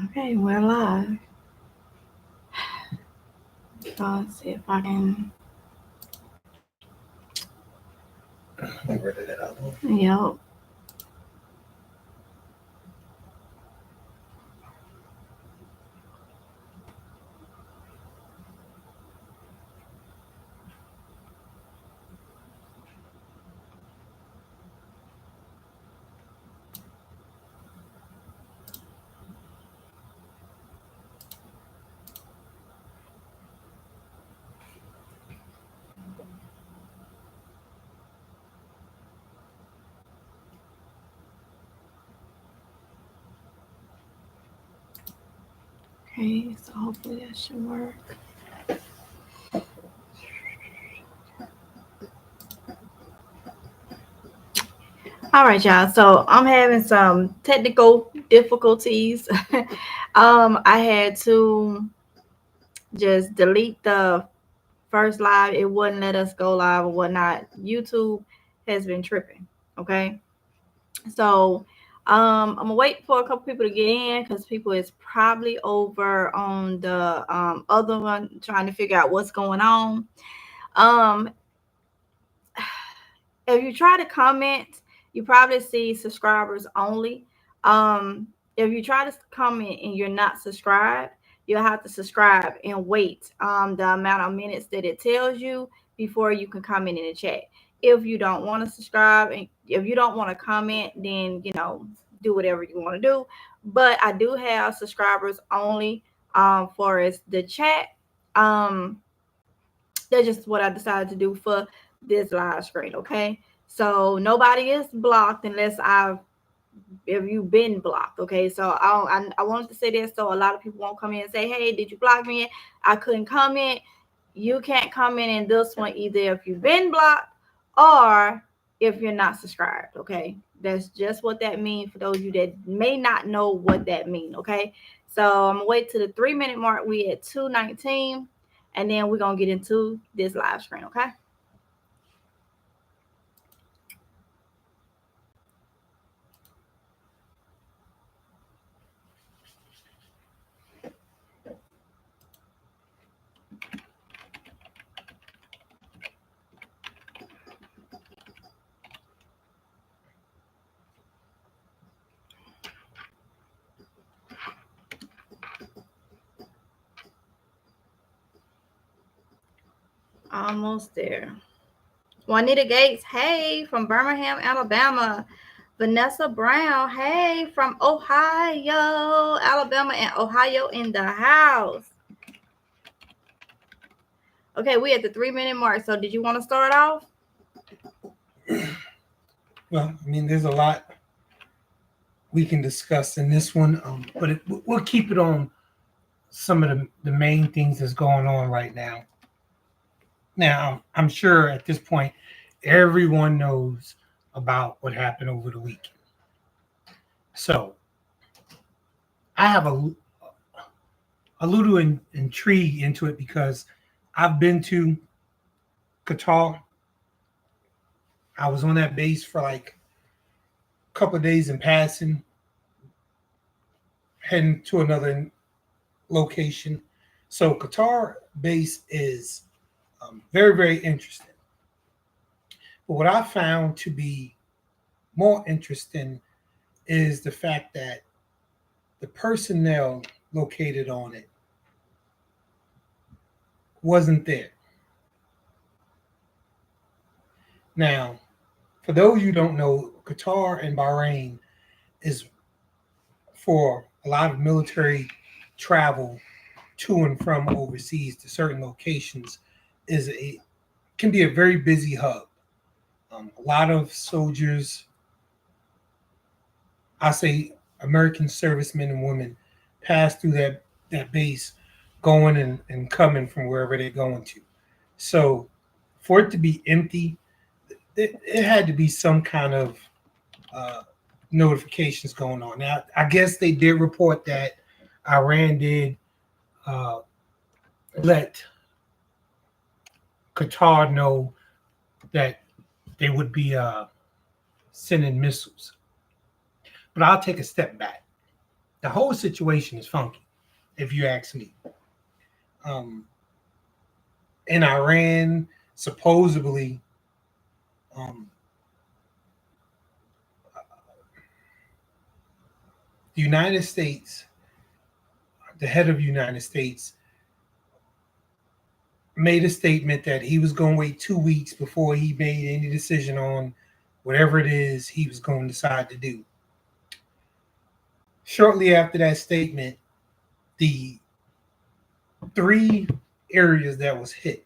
Okay, we're live. So let's see if I can. Yep. Okay, so hopefully that should work. All right, y'all. So I'm having some technical difficulties. I had to just delete the first live. It wouldn't let us go live or whatnot. YouTube has been tripping. Okay. So I'm gonna wait for a couple people to get in because people is probably over on the other one trying to figure out what's going on. Um, if you try to comment, you probably see subscribers only. Um, if you try to comment and you're not subscribed, you'll have to subscribe and wait the amount of minutes that it tells you before you can comment in the chat. If you don't want to subscribe and if you don't want to comment, then do whatever you want to do. But I do have subscribers only for as the chat. Um, that's just what I decided to do for this live screen. Okay, so nobody is blocked unless I've if you've been blocked. Okay, so I wanted to say this so a lot of people won't come in and say, hey, did you block me? I couldn't comment. You can't comment in this one either if you've been blocked or if you're not subscribed. Okay, that's just what that means for those of you that may not know what that means. Okay, so I'm gonna wait to the 3 minute mark. We at 2:19, and then we're gonna get into this live screen. Okay. Almost there. Juanita Gates, hey, from Birmingham, Alabama. Vanessa Brown, hey, from Ohio, Alabama, and Ohio in the house. Okay, we at the 3 minute mark. So, did you want to start off? Well, I mean, there's a lot we can discuss in this one, but we'll keep it on some of the main things that's going on right now. Now, I'm sure at this point, everyone knows about what happened over the weekend. So, I have a little intrigue into it because I've been to Qatar. I was on that base for like a couple of days in passing, heading to another location. So Qatar base is very, very interesting. But what I found to be more interesting is the fact that the personnel located on it wasn't there. Now, for those you don't know, Qatar and Bahrain is for a lot of military travel to and from overseas to certain locations is a can be a very busy hub. A lot of soldiers, I say American servicemen and women, pass through that base going and coming from wherever they're going to. So for it to be empty, it had to be some kind of uh, notifications going on. Now, I guess they did report that Iran did uh, let Qatar know that they would be sending missiles. But I'll take a step back. The whole situation is funky, if you ask me. Um, in Iran, supposedly, um, the United States, the head of the United States, made a statement that he was going to wait 2 weeks before he made any decision on whatever it is he was going to decide to do. Shortly after that statement, the three areas that was hit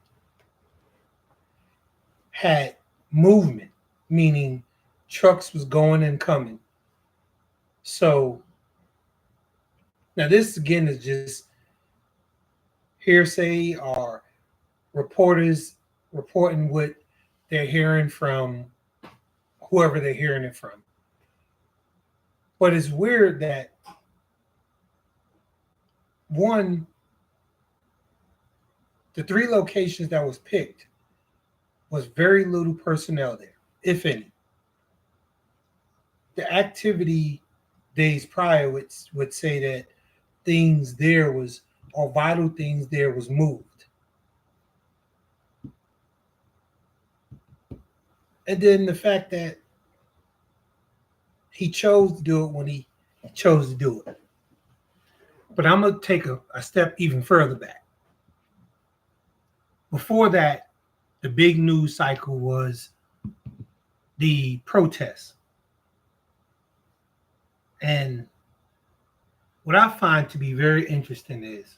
had movement, meaning trucks was going and coming. So now this again is just hearsay or reporters reporting what they're hearing from whoever they're hearing it from. But it's weird that one, the three locations that was picked was very little personnel there, if any. The activity days prior would say that things there was, or vital things there was moved. And then the fact that he chose to do it when he chose to do it. But I'm going to take a step even further back. Before that, the big news cycle was the protests. And what I find to be very interesting is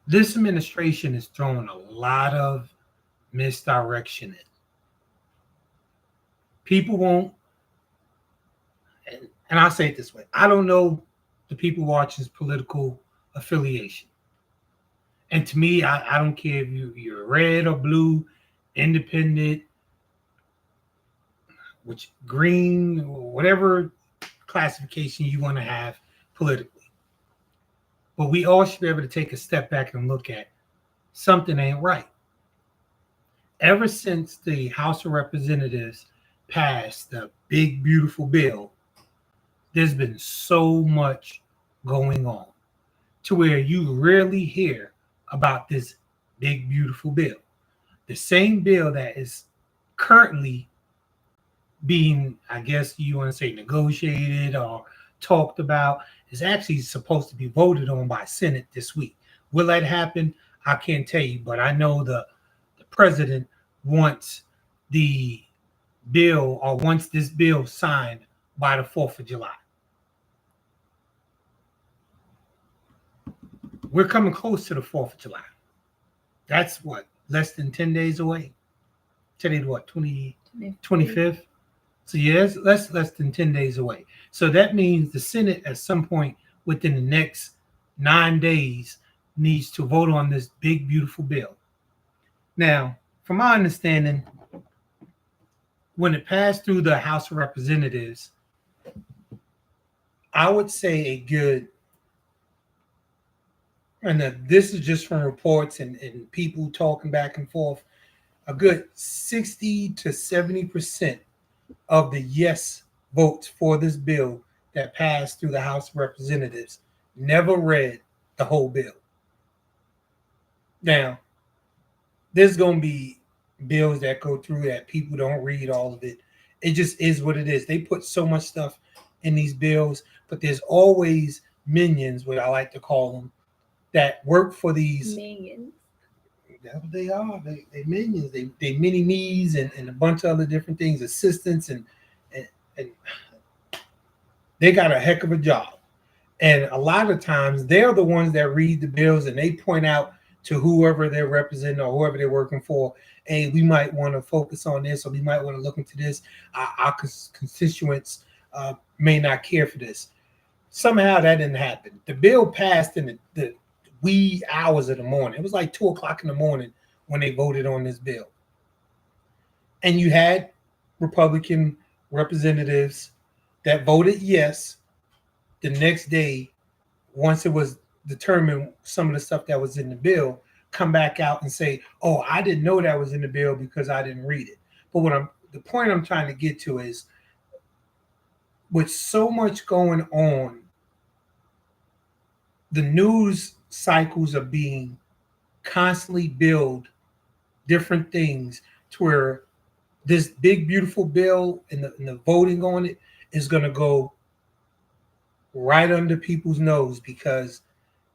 this administration is throwing a lot of misdirection in. People won't, and I'll say it this way, I don't know the people watching's political affiliation. And to me, I don't care if you're red or blue, independent, which green, or whatever classification you want to have politically. But we all should be able to take a step back and look at something ain't right. Ever since the House of Representatives passed the big, beautiful bill, there's been so much going on to where you rarely hear about this big, beautiful bill. The same bill that is currently being, I guess you want to say, negotiated or talked about, is actually supposed to be voted on by Senate this week. Will that happen? I can't tell you, but I know the president wants the bill, or wants this bill signed by the 4th of July. We're coming close to the 4th of July. That's what, less than 10 days away? Today's what, 25th? So yes, less than 10 days away. So that means the Senate at some point within the next 9 days needs to vote on this big, beautiful bill. Now, from my understanding, when it passed through the House of Representatives, I would say a good, and this is just from reports and people talking back and forth, a good 60 to 70% of the yes votes for this bill that passed through the House of Representatives never read the whole bill. Now, there's going to be bills that go through that people don't read all of it. It just is what it is. They put so much stuff in these bills, but there's always minions, what I like to call them, that work for these minions. That's what they are. They minions. They mini me's and a bunch of other different things, assistants, and they got a heck of a job. And a lot of times they're the ones that read the bills and they point out to whoever they're representing or whoever they're working for, hey, we might want to focus on this, or we might want to look into this. Our constituents may not care for this. Somehow that didn't happen. The bill passed in the wee hours of the morning. It was like 2:00 in the morning when they voted on this bill. And you had Republican representatives that voted yes the next day, once it was determined some of the stuff that was in the bill, come back out and say, oh, I didn't know that was in the bill because I didn't read it. But the point I'm trying to get to is with so much going on, the news cycles are being constantly build different things to where this big beautiful bill and the voting on it is going to go right under people's nose because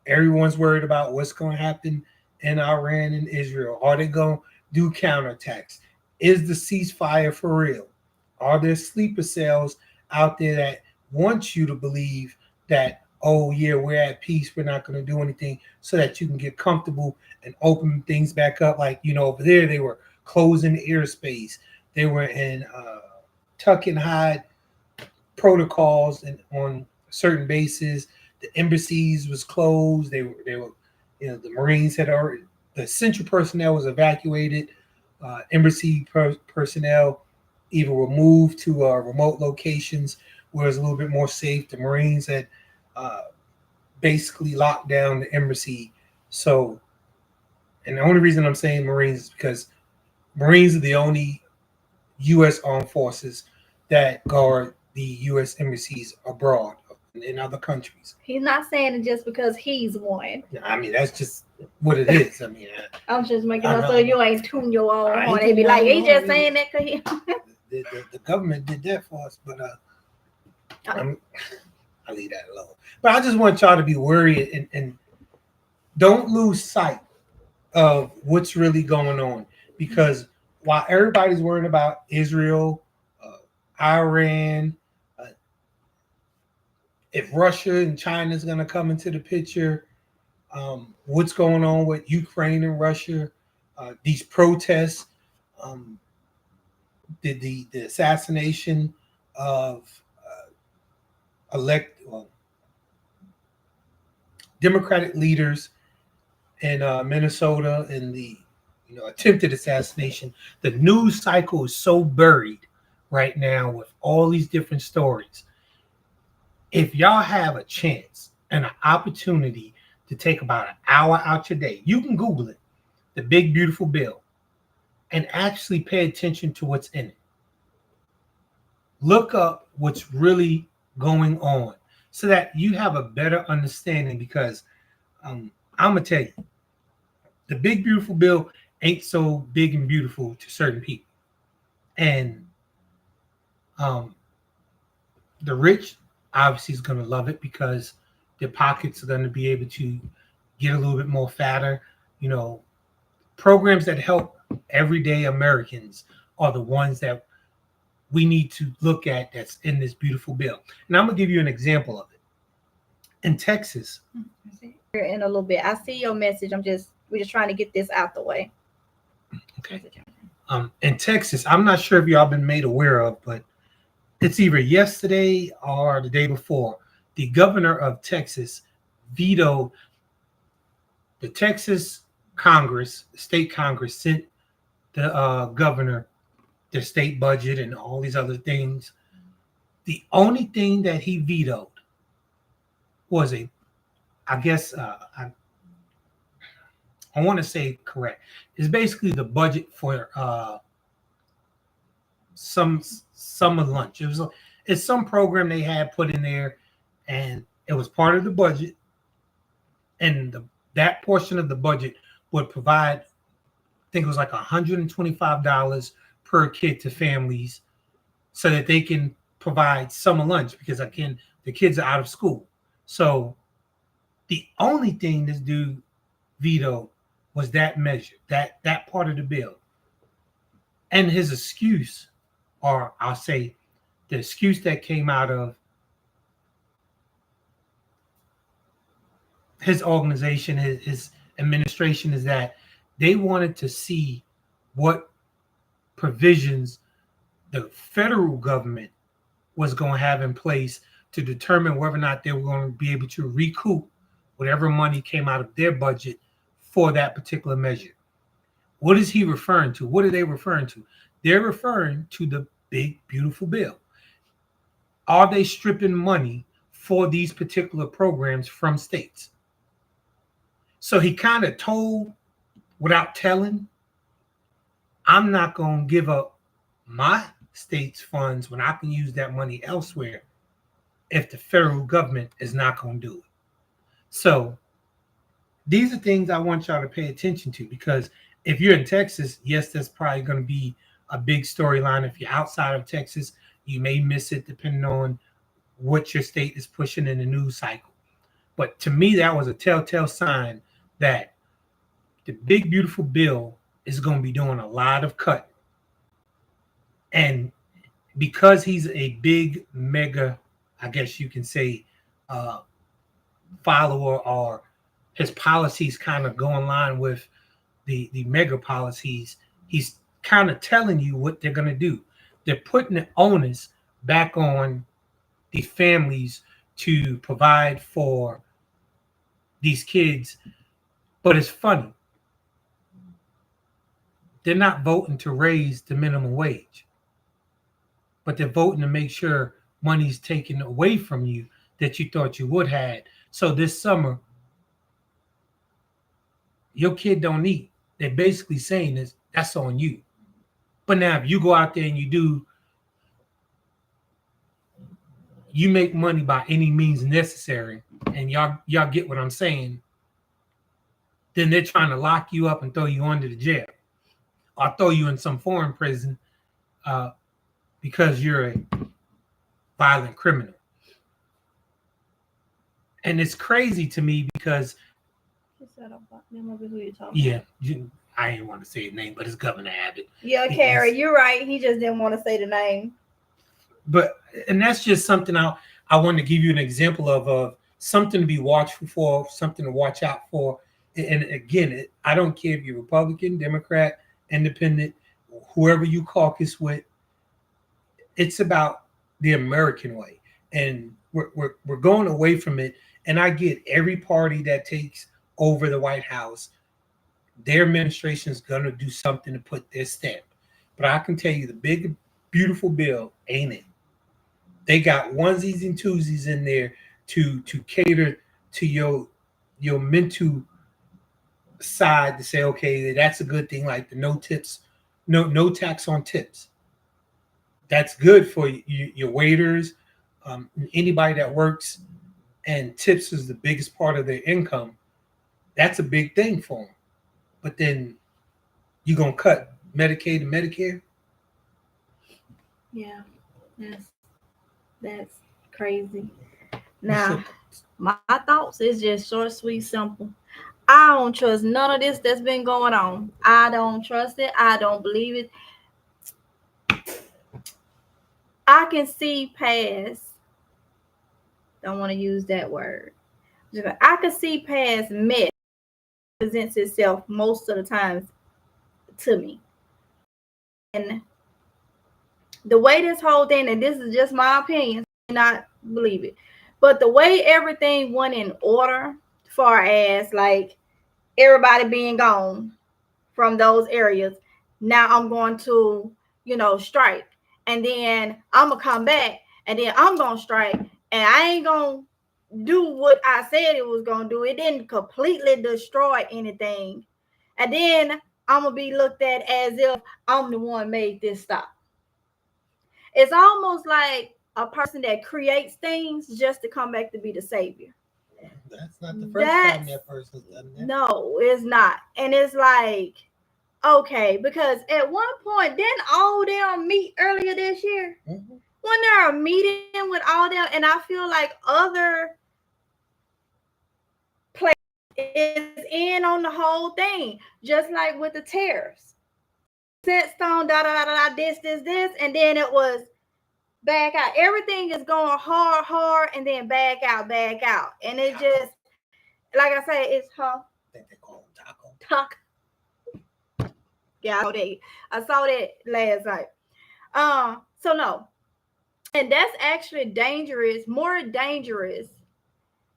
everyone's worried about what's going to happen in Iran and Israel. Are they going to do counterattacks? Is the ceasefire for real? Are there sleeper cells out there that want you to believe that, oh, yeah, we're at peace, we're not going to do anything, so that you can get comfortable and open things back up? Like, over there, they were closing the airspace. They were in tuck and hide protocols and on certain bases. The embassies was closed. They were the Marines had already, the essential personnel was evacuated. Embassy personnel either were moved to remote locations where it's a little bit more safe. The Marines had basically locked down the embassy. So, and the only reason I'm saying Marines is because Marines are the only U.S. armed forces that guard the U.S. embassies abroad in other countries. He's not saying it just because he's one. I mean, that's just what it is. I mean, I'm just making up so you ain't tune your own horn. They be like, he just saying that because he. The government did that for us, but I'll leave that alone. But I just want y'all to be worried and don't lose sight of what's really going on, because while everybody's worrying about Israel, Iran, if Russia and China is going to come into the picture, what's going on with Ukraine and Russia, these protests, the assassination of Democratic leaders in Minnesota, and the attempted assassination. The news cycle is so buried right now with all these different stories. If y'all have a chance and an opportunity to take about an hour out your day, you can Google it, the Big Beautiful Bill, and actually pay attention to what's in it. Look up what's really going on so that you have a better understanding, because I'm going to tell you, the Big Beautiful Bill ain't so big and beautiful to certain people. And the rich obviously is going to love it because their pockets are going to be able to get a little bit more fatter. Programs that help everyday Americans are the ones that we need to look at that's in this beautiful bill. And I'm going to give you an example of it. In Texas. In a little bit. I see your message. We're just trying to get this out the way. Okay. In Texas, I'm not sure if y'all been made aware of, but it's either yesterday or the day before, the governor of Texas vetoed the Texas Congress, the state Congress sent the governor the state budget and all these other things. The only thing that he vetoed was I want to say correct. It's basically the budget for some summer lunch. It's some program they had put in there, and it was part of the budget. And that portion of the budget would provide, I think it was like $125 per kid to families, so that they can provide summer lunch, because again, the kids are out of school. So the only thing this dude vetoed was that measure, that part of the bill. And his excuse, or I'll say the excuse that came out of his organization, his administration, is that they wanted to see what provisions the federal government was going to have in place to determine whether or not they were going to be able to recoup whatever money came out of their budget for that particular measure. What is he referring to? What are they referring to? They're referring to the Big Beautiful Bill. Are they stripping money for these particular programs from states? So he kind of told without telling, I'm not going to give up my state's funds when I can use that money elsewhere if the federal government is not going to do it. So these are things I want y'all to pay attention to, because if you're in Texas, yes, that's probably going to be a big storyline. If you're outside of Texas, you may miss it depending on what your state is pushing in the news cycle. But to me, that was a telltale sign that the big, beautiful bill is going to be doing a lot of cutting. And because he's a big, mega, I guess you can say, uh, follower, or his policies kind of go in line with the mega policies, he's kind of telling you what they're going to do. They're putting the onus back on these families to provide for these kids. But it's funny. They're not voting to raise the minimum wage, but they're voting to make sure money's taken away from you that you thought you would have. So this summer, your kid don't eat. They're basically saying this, that's on you. But now if you go out there and you make money by any means necessary, and y'all get what I'm saying, then they're trying to lock you up and throw you under the jail, or throw you in some foreign prison because you're a violent criminal. And it's crazy to me because yeah, I didn't want to say his name, but it's Governor Abbott. Yeah, Carrie, you're right. He just didn't want to say the name. And that's just something I want to give you an example of something to be watchful for, something to watch out for. And again, I don't care if you're Republican, Democrat, Independent, whoever you caucus with. It's about the American way, and we're going away from it. And I get every party that takes over the White House, their administration is going to do something to put their stamp. But I can tell you, the big, beautiful bill ain't it. They got onesies and twosies in there to cater to your mental side, to say, okay, that's a good thing, like the no tax on tips. That's good for your waiters, anybody that works, and tips is the biggest part of their income. That's a big thing for them. But then you're going to cut Medicaid and Medicare? Yeah, that's crazy. Now, my thoughts is just short, sweet, simple. I don't trust none of this that's been going on. I don't trust it. I don't believe it. I can see past, don't want to use that word. I can see past mess presents itself most of the times to me. And the way this whole thing, and this is just my opinion, I not believe it, but the way everything went in order, far as like everybody being gone from those areas, now I'm going to, strike. And then I'm going to come back, and then I'm going to strike. And I ain't going to do what I said it was going to do. It didn't completely destroy anything. And then I'm going to be looked at as if I'm the one made this stop. It's almost like a person that creates things just to come back to be the savior. That's not the first time that person's done that. No, it's not. And it's like, okay, because at one point, didn't all them meet earlier this year? Mm-hmm. When they're meeting with all them, and I feel like other places is in on the whole thing, just like with the tariffs. Cent stone, this, and then it was back out. Everything is going hard, and then back out. And it just, like I say, it's I think they call them taco. Yeah, I saw that last night. So no. And that's actually dangerous, more dangerous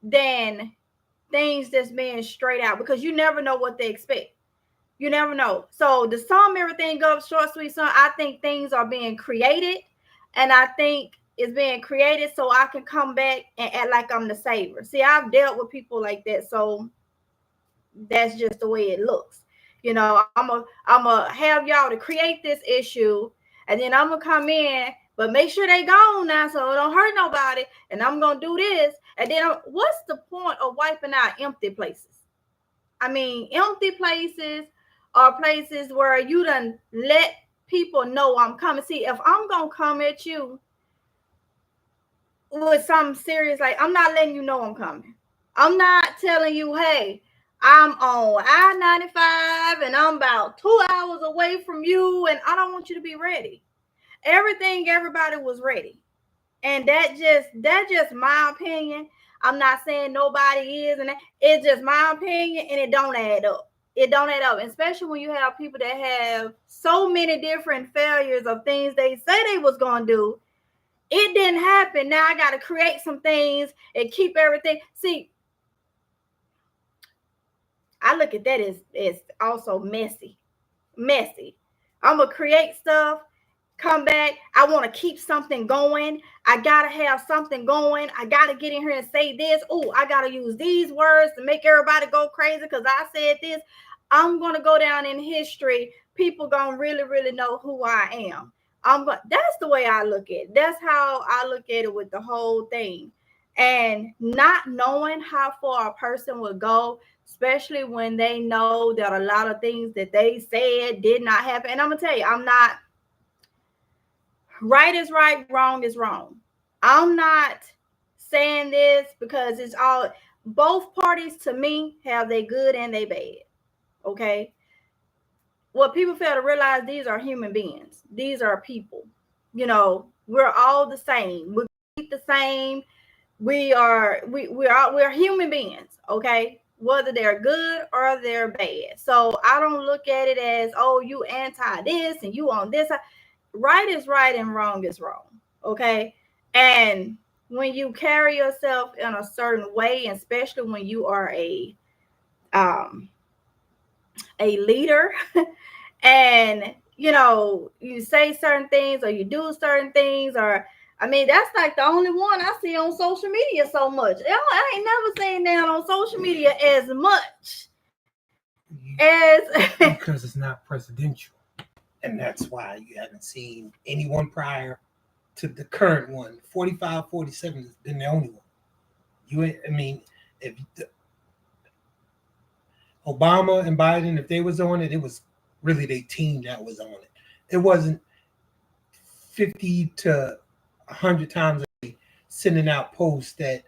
than things that's being straight out, because you never know what they expect. You never know. So to sum everything up, short, sweet, son, I think things are being created, and I think it's being created so I can come back and act like I'm the savior. See, I've dealt with people like that, so that's just the way it looks. I'm a have y'all to create this issue, and then I'm gonna come in but make sure they gone now so it don't hurt nobody. And I'm gonna do this. And then what's the point of wiping out empty places? I mean, empty places are places where you done let people know I'm coming. See, if I'm gonna come at you with something serious, like I'm not letting you know I'm coming. I'm not telling you, hey, I'm on I-95 and I'm about 2 hours away from you, and I don't want you to be ready. Everybody was ready. And that's just my opinion. I'm not saying nobody is, and it's just my opinion, and it don't add up. It don't add up, especially when you have people that have so many different failures of things they say they was gonna do. It didn't happen. Now I got to create some things and keep everything. See, I look at that as also messy. I'm gonna create stuff, come back. I want to keep something going. I gotta have something going. I gotta get in here and say this. Oh, I gotta use these words to make everybody go crazy because I said this. I'm gonna go down in history. People gonna really, really know who I am. That's the way I look at it. That's how I look at it with the whole thing. And not knowing how far a person would go, especially when they know that a lot of things that they said did not happen. And I'm gonna tell you, I'm not right is right, wrong is wrong. I'm not saying this because it's all both parties to me have they good and they bad. Okay. What people fail to realize, these are human beings. These are people. We're all the same. We eat the same. We're human beings, okay? Whether they're good or they're bad. So I don't look at it as, oh, you anti this and you on this. Right is right and wrong is wrong, okay? And when you carry yourself in a certain way, especially when you are um a leader, and you say certain things or you do certain things, or I mean, that's like the only one I see on social media so much. I ain't never seen that on social media as much as because it's not presidential, and that's why you haven't seen anyone prior to the current one. 45, 47 has been the only one. I mean, if Obama and Biden, if they was on it, it was really their team that was on it. It wasn't 50 to 100 times a day sending out posts that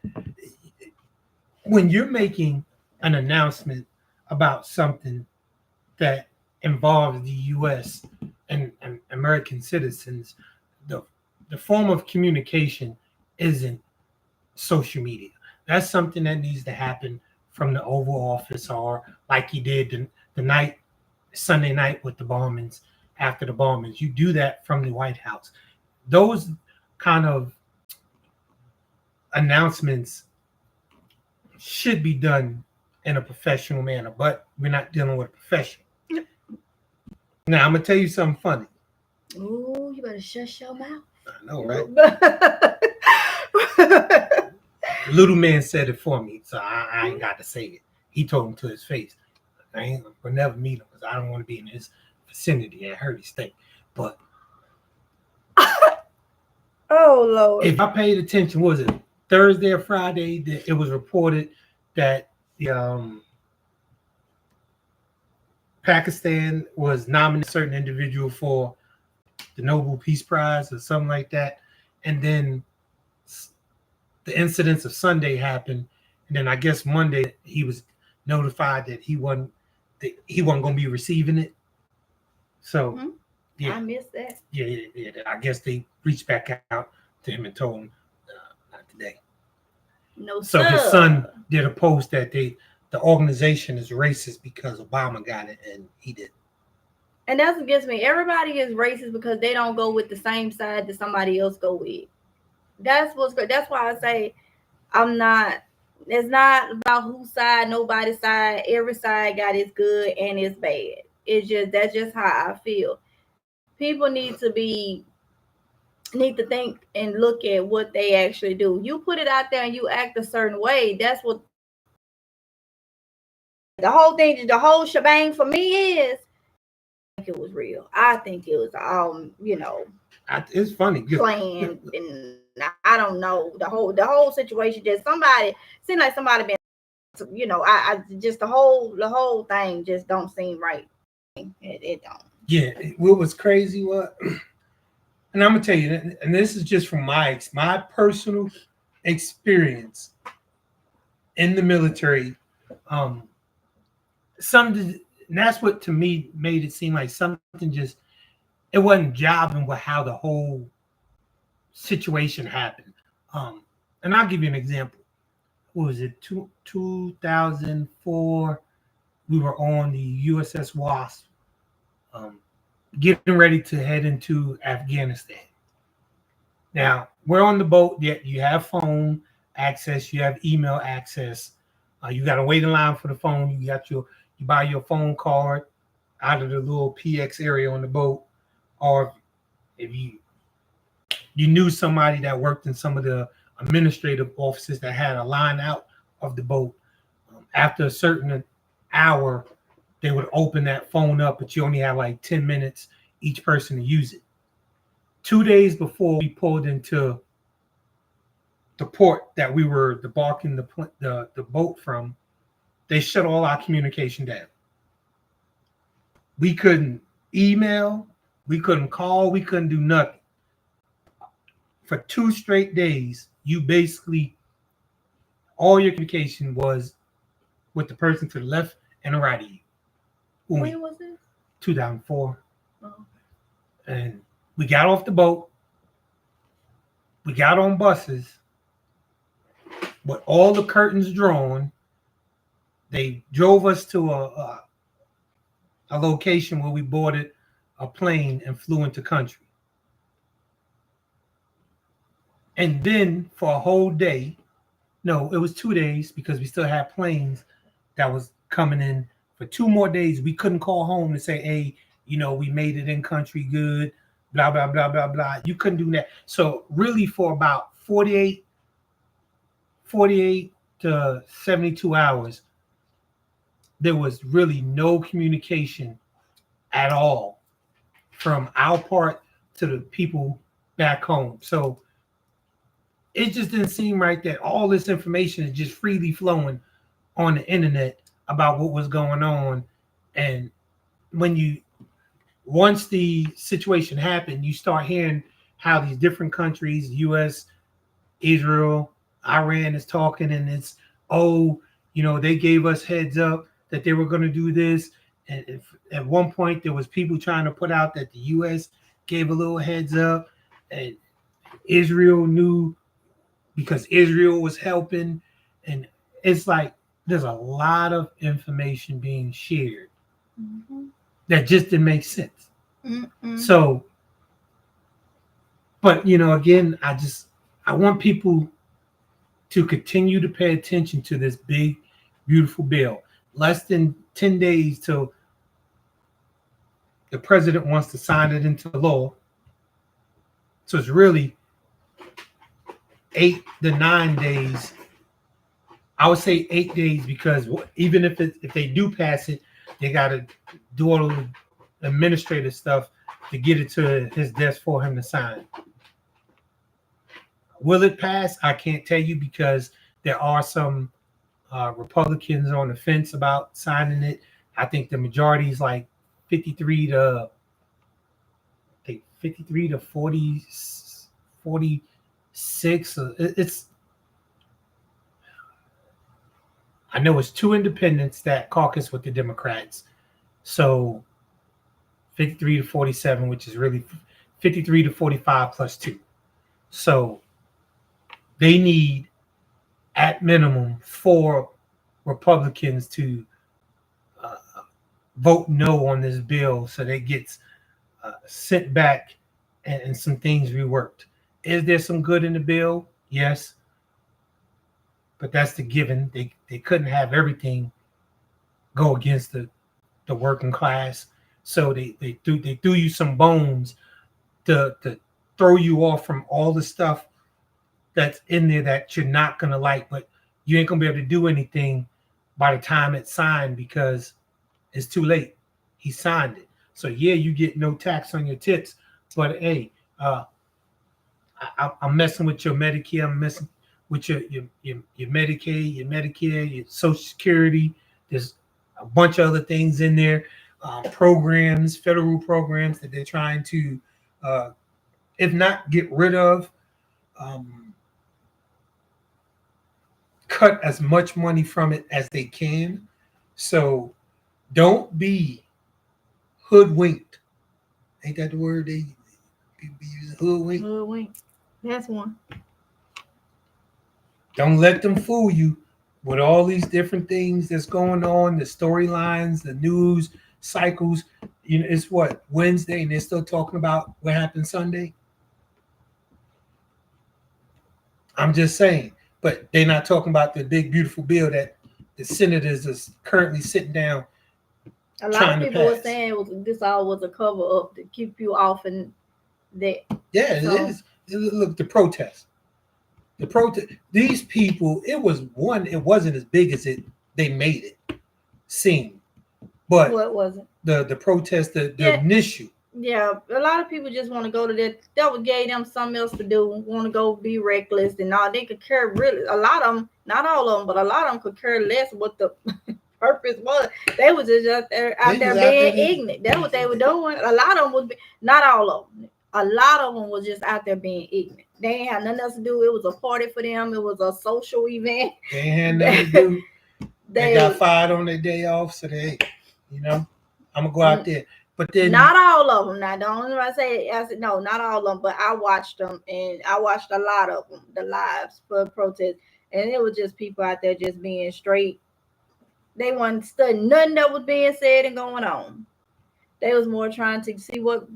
when you're making an announcement about something that involves the U.S. and American citizens, the form of communication isn't social media. That's something that needs to happen from the Oval Office, or like he did the Sunday night with the bombings. After the bombings, you do that from the White House. Those kind of announcements should be done in a professional manner, but we're not dealing with a professional. Now I'm gonna tell you something funny. Ooh, you better shut your mouth. I know, right? Little man said it for me, so I ain't got to say it. He told him to his face. I ain't gonna never meet him because I don't want to be in his vicinity. I heard he stink. But oh Lord! If I paid attention, was it Thursday or Friday that it was reported that the Pakistan was nominating a certain individual for the Nobel Peace Prize or something like that, and then the incidents of Sunday happened, and then I guess Monday he was notified that he wasn't going to be receiving it. So, yeah, I missed that. Yeah. I guess they reached back out to him and told him not today. No. So his son did a post that the organization is racist because Obama got it and he didn't. And that's against me. Everybody is racist because they don't go with the same side that somebody else go with. That's what's good. That's why I say I'm not. It's not about whose side, nobody's side. Every side got its good and its bad. That's just how I feel. People need to think and look at what they actually do. You put it out there and you act a certain way. That's what the whole thing, the whole shebang for me is. I think it was real. I think it was It's funny. Playing, and I don't know, the whole situation. Just somebody seemed like somebody been, I just the whole thing just don't seem right. It don't. Yeah, what was crazy what, and I'm gonna tell you, and this is just from my personal experience in the military. Um, and that's what to me made it seem like something just it wasn't jiving with how the whole situation happened. Um, and I'll give you an example. What was it? 2004. We were on the USS Wasp, um, getting ready to head into Afghanistan. Now we're on the boat. Yet you have phone access, you have email access. You got to wait in line for the phone. You buy your phone card out of the little PX area on the boat, or if you knew somebody that worked in some of the administrative offices that had a line out of the boat. After a certain hour, they would open that phone up, but you only have like 10 minutes each person to use it. 2 days before we pulled into the port that we were debarking the boat from, they shut all our communication down. We couldn't email, we couldn't call, we couldn't do nothing. For 2 straight days, you basically, all your communication was with the person to the left and the right of you. When was this? 2004. Oh. And we got off the boat. We got on buses with all the curtains drawn. They drove us to a location where we boarded a plane and flew into country. And then for a whole day, no, it was 2 days because we still had planes that was coming in. For 2 more days, we couldn't call home to say, hey, we made it in country good, blah, blah, blah, blah, blah. You couldn't do that. So really for about 48 to 72 hours, there was really no communication at all from our part to the people back home. So it just didn't seem right that all this information is just freely flowing on the internet about what was going on. And once the situation happened, you start hearing how these different countries, US, Israel, Iran is talking, and it's, they gave us heads up that they were going to do this. And at one point there was people trying to put out that the US gave a little heads up, and Israel knew because Israel was helping. And it's like there's a lot of information being shared that just didn't make sense. So, but again, I want people to continue to pay attention to this big, beautiful bill. Less than 10 days till the president wants to sign it into law. So it's really 8 to 9 days. I would say 8 days, because even if they do pass it, they got to do all the administrative stuff to get it to his desk for him to sign. Will it pass? I can't tell you, because there are some Republicans on the fence about signing it. I think the majority is like 53 to 40, 46. I know it's 2 independents that caucus with the Democrats. So 53 to 47, which is really 53 to 45 plus 2. So they need, at minimum, 4 Republicans to vote no on this bill, so that it gets sent back and some things reworked. Is there some good in the bill? Yes. But that's the given. They couldn't have everything go against the working class. So they threw you some bones to throw you off from all the stuff that's in there that you're not going to like, but you ain't going to be able to do anything by the time it's signed, because it's too late. He signed it. So yeah, you get no tax on your tips, but hey, Uh, I'm messing with your Medicare. I'm messing with your Medicaid, your Medicare, your Social Security. There's a bunch of other things in there, programs, federal programs that they're trying to, uh, if not get rid of, um, cut as much money from it as they can. So don't be hoodwinked. Ain't that the word they be using? Hoodwinked. Hoodwink. That's one. Don't let them fool you with all these different things that's going on, the storylines, the news cycles. You know, it's what, Wednesday, and they're still talking about what happened Sunday. I'm just saying, but they're not talking about the big beautiful bill that the senators is currently sitting down A lot of trying to people were pass. saying this all was a cover up to keep you off and that. Yeah, So, it is. Look, the protest. The protest. These people. It was one. It wasn't as big as it. They made it seem, but what was it? the protest, the Yeah, initial. yeah. A lot of people just want to go to that. That would gave them something else to do. Want to go be reckless and all. They could care really. A lot of them, not all of them, but a lot of them could care less what the purpose was. They was just out there being ignorant. That's what they were doing. A lot of them was not all of them. A lot of them was just out there being ignorant. They ain't had nothing else to do. It was a party for them. It was a social event. They ain't had nothing to do. They got They fired on their day off, so they, you know, I'm gonna go out there. But then not all of them. Now, don't I say? I said no, not all of them. But I watched them, and I watched a lot of them, the lives for protest, and it was just people out there just being straight. They wasn't studying nothing that was being said and going on. They was more trying to see what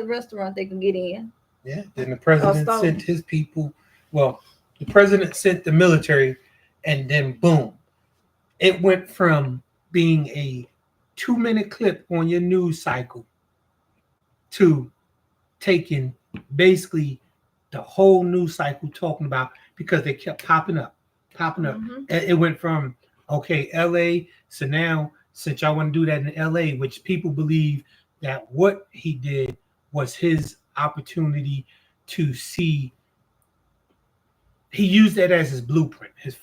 restaurant they could get in. yeah, then the president sent his people. Well, the president sent the military, and then boom, it went from being a 2 minute clip on your news cycle to taking basically the whole news cycle talking about, because they kept popping up. Mm-hmm. It went from, okay, LA, so now since y'all want to do that in LA, which people believe that what he did was his opportunity to see, he used that as his blueprint, his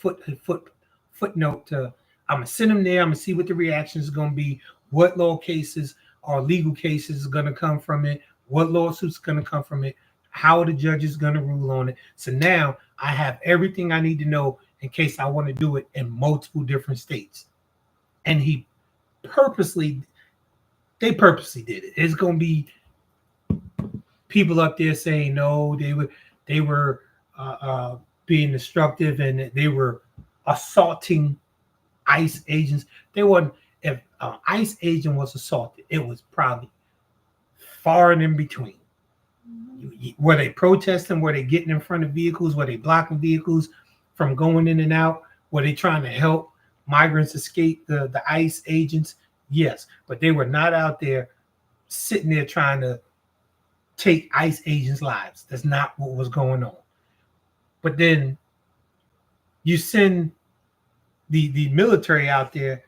footnote to, I'm gonna send him there, I'm gonna see what the reaction is gonna be, what law cases or legal cases are gonna come from it, what lawsuits are gonna come from it, how the judge is gonna rule on it. So now I have everything I need to know in case I want to do it in multiple different states. And they purposely did it. It's gonna be people up there saying no, they were being destructive and they were assaulting ICE agents. They weren't. If ICE agent was assaulted, it was probably far and in between. Were they protesting? Were they getting in front of vehicles? Were they blocking vehicles from going in and out? Were they trying to help migrants escape the ICE agents? Yes, but they were not out there sitting there trying to take ICE agents' lives. That's not what was going on. But then you send the military out there,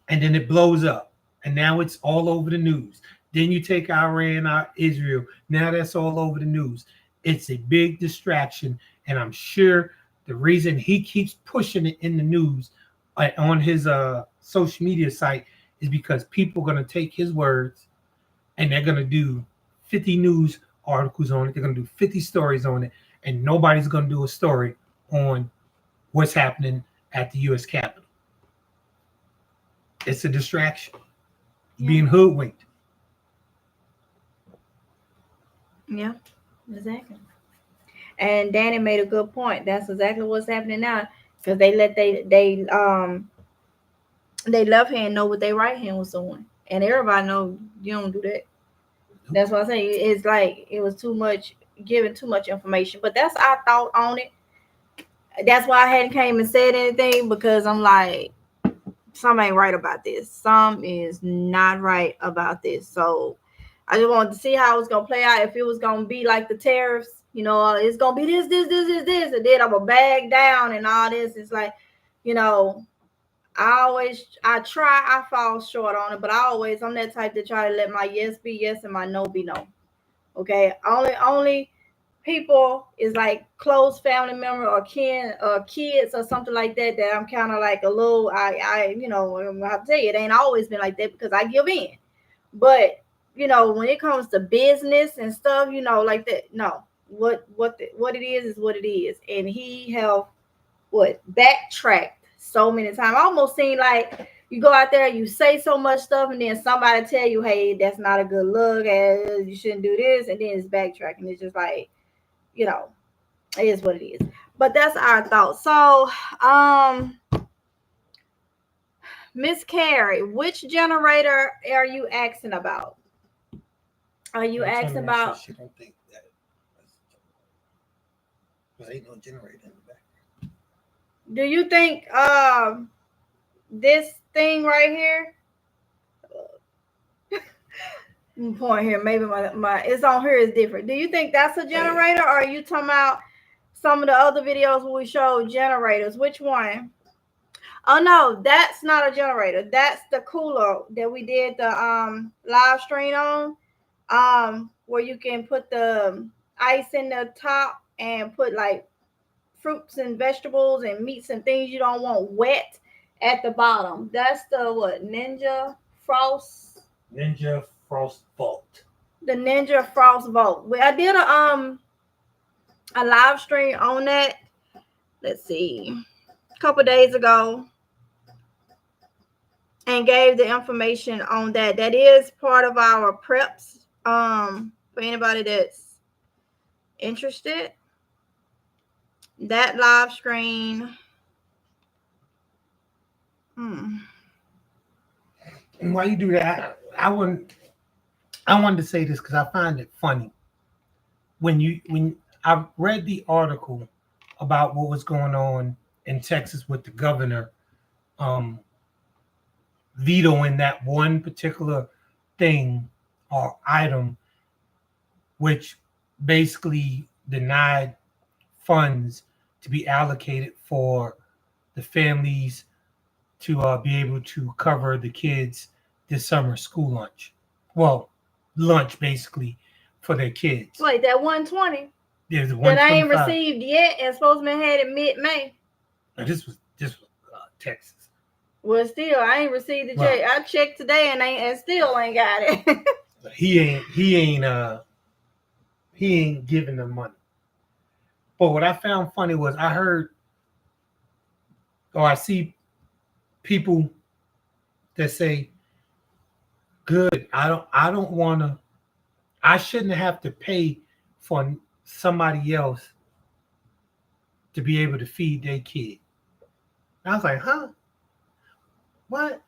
and then it blows up, and now it's all over the news. Then you take Iran out, Israel. Now that's all over the news. It's a big distraction, and I'm sure the reason he keeps pushing it in the news on his social media site is because people are going to take his words and they're going to do 50 news articles on it. They're going to do 50 stories on it, and nobody's going to do a story on what's happening at the U.S. Capitol. It's a distraction. Yeah. Being hoodwinked. Yeah, exactly. And Danny made a good point. That's exactly what's happening now, because they let they left hand know what their right hand was doing, and everybody know you don't do that. That's what I say. It's like it was too much, giving too much information. But that's our thought on it. That's why I hadn't came and said anything, because I'm like, some ain't right about this. Some is not right about this. So I just wanted to see how it's gonna play out. If it was gonna be like the tariffs, it's gonna be this, and then I'm gonna bag down and all this. It's like, I fall short on it, but I'm that type to try to let my yes be yes and my no be no. Okay, only people is like close family member or kin or kids or something like that that I'm kind of like a little I have to tell you it ain't always been like that because I give in. But when it comes to business and stuff, like that, no. What it is what it is, and he have backtracked so many times. I almost seem like you go out there, you say so much stuff, and then somebody tell you, "Hey, that's not a good look. You shouldn't do this," and then it's backtracking. It's just like, you know, it is what it is. But that's our thoughts. So, Miss Carrie, which generator are you asking about? Are you asking about? She don't think that because ain't no generator in the back. Do you think this thing right here? Point here, maybe my it's on here is different. Do you think that's a generator, or are you talking about some of the other videos where we show generators? Which one? Oh no, that's not a generator. That's the cooler that we did the live stream on. Where you can put the ice in the top and put like fruits and vegetables and meats and things you don't want wet at the bottom. That's the Ninja Frost Vault. The Ninja Frost Vault. I did a live stream on that. Let's see, a couple days ago, and gave the information on that. That is part of our preps. For anybody that's interested, that live stream. And while you do that, I wanted to say this because I find it funny when I read the article about what was going on in Texas with the governor vetoing that one particular thing or item, which basically denied funds to be allocated for the families to be able to cover the kids this summer school lunch. Well, lunch basically for their kids. Wait, that 120 There's that I ain't received yet and supposed to be had it mid-May. Now, this was Texas. Well, still, I ain't received the check. I checked today and still ain't got it. he ain't giving them money. But what I found funny was I see people that say, "Good, I shouldn't have to pay for somebody else to be able to feed their kid." And I was like, "Huh? What?"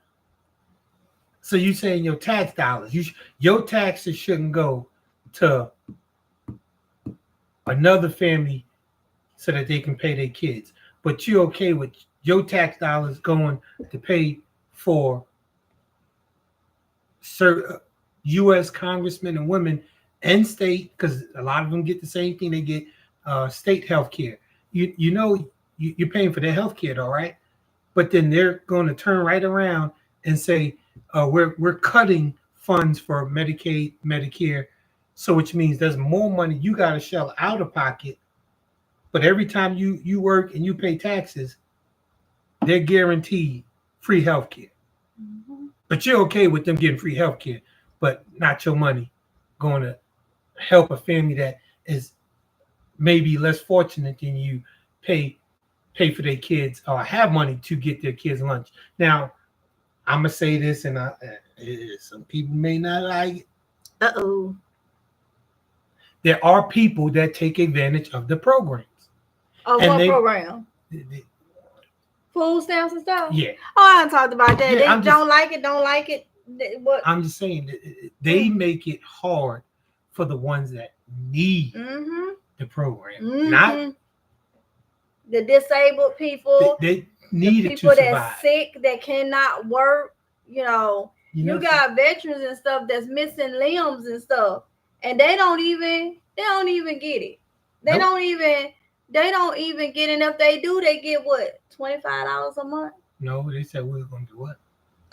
So you saying your tax dollars, your taxes shouldn't go to another family so that they can pay their kids, but you're okay with your tax dollars going to pay for U.S. congressmen and women and state, because a lot of them get the same thing. They get state health care. You're paying for their health care, all right? But then they're going to turn right around and say, we're cutting funds for Medicaid, Medicare, so which means there's more money you got to shell out of pocket. But every time you work and you pay taxes, they're guaranteed free health care. Mm-hmm. But you're okay with them getting free health care, but not your money going to help a family that is maybe less fortunate than you pay for their kids or have money to get their kids lunch. Now, I'm going to say this, and some people may not like it. Uh-oh. There are people that take advantage of the programs. Oh, what program? Food stamps and stuff? Yeah. Oh, I talked about that. Yeah, they don't like it. What? I'm just saying they make it hard for the ones that need the program. Not the disabled people. They need it to survive. People that's sick, that cannot work. You got veterans and stuff that's missing limbs and stuff, and they don't even get it. They don't even get it. And if they do, they get what, $25 a month? No, they said we were gonna do what?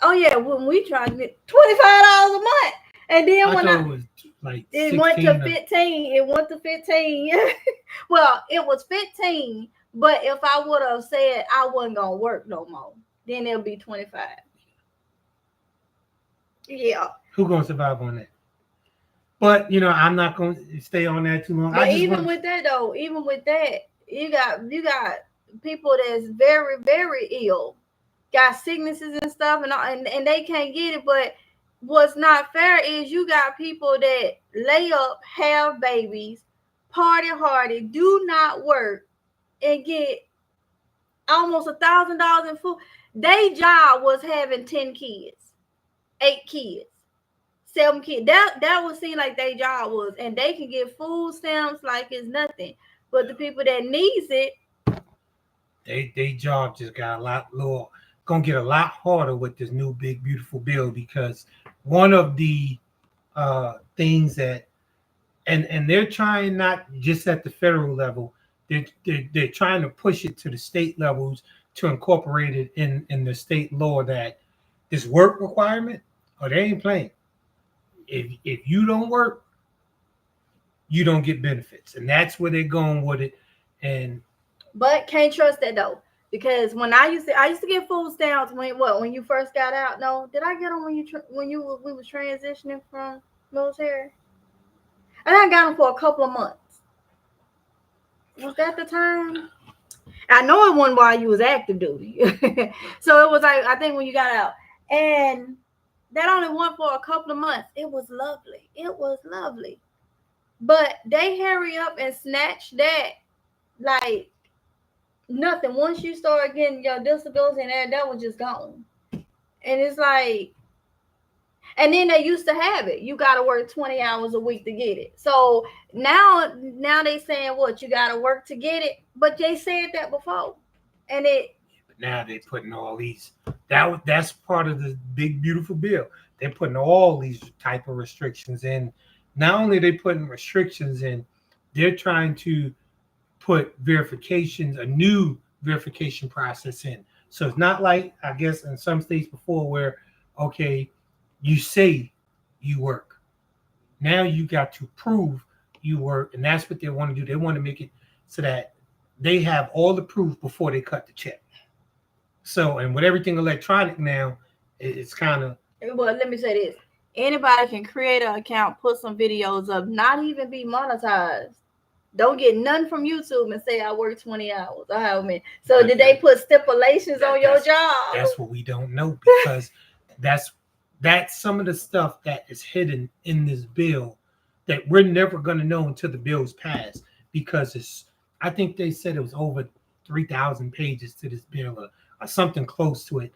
Oh yeah, when we tried to get $25 a month, and then it was like It 16 went to 15. It went to 15. Well, it was 15, but if I would have said I wasn't gonna work no more, then it'll be 25. Yeah. Who gonna survive on that? But I'm not gonna stay on that too long. But even with that though, even with that, you got people that's very, very ill, got sicknesses and stuff, and they can't get it. But what's not fair is you got people that lay up, have babies, party hardy, do not work, and get almost $1,000 in food. Their job was having 10 kids, 8 kids, 7 kids. That would seem like their job was, and they can get food stamps like it's nothing. But the people that needs it, they job just got a lot lower. Gonna get a lot harder with this new big beautiful bill, because one of the things that and they're trying, not just at the federal level, they're trying to push it to the state levels to incorporate it in the state law, that this work requirement, or they ain't playing. If you don't work, you don't get benefits, and that's where they're going with it. But can't trust that though, because when I used to get food stamps when you first got out. No, did I get them when we was transitioning from military? And I got them for a couple of months. Was that the time? I know it wasn't while you was active duty. So it was like, I think when you got out, and that only went for a couple of months. It was lovely. It was lovely. But they hurry up and snatch that like nothing. Once you start getting your disability and that was just gone. And it's like, and then they used to have it. You got to work 20 hours a week to get it. So now they saying what? You got to work to get it. But they said that before. And but now they're putting all these, that's part of the big beautiful bill. They're putting all these type of restrictions in. Not only are they putting restrictions in, they're trying to put verifications, a new verification process in. So it's not like, I guess, in some states before, where, okay, you say you work. Now you got to prove you work, and that's what they want to do. They want to make it so that they have all the proof before they cut the check. So, and with everything electronic now, it's kind of... Well, let me say this. Anybody can create an account, put some videos up, not even be monetized. Don't get none from YouTube and say I work 20 hours. I have many. So did they put stipulations on your job? That's what we don't know, because that's some of the stuff that is hidden in this bill that we're never going to know until the bill's passed, because I think they said it was over 3,000 pages to this bill, or something close to it.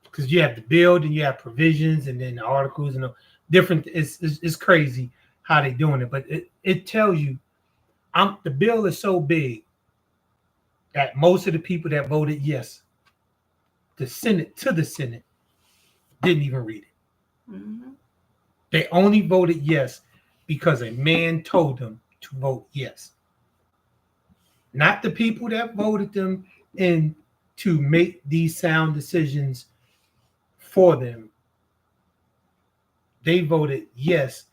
Because you have the bill, then you have provisions, and then the articles, and different. It's crazy how they're doing it, but it tells you, the bill is so big that most of the people that voted yes, the Senate didn't even read it. Mm-hmm. They only voted yes because a man told them to vote yes. Not the people that voted them in to make these sound decisions for them. They voted yes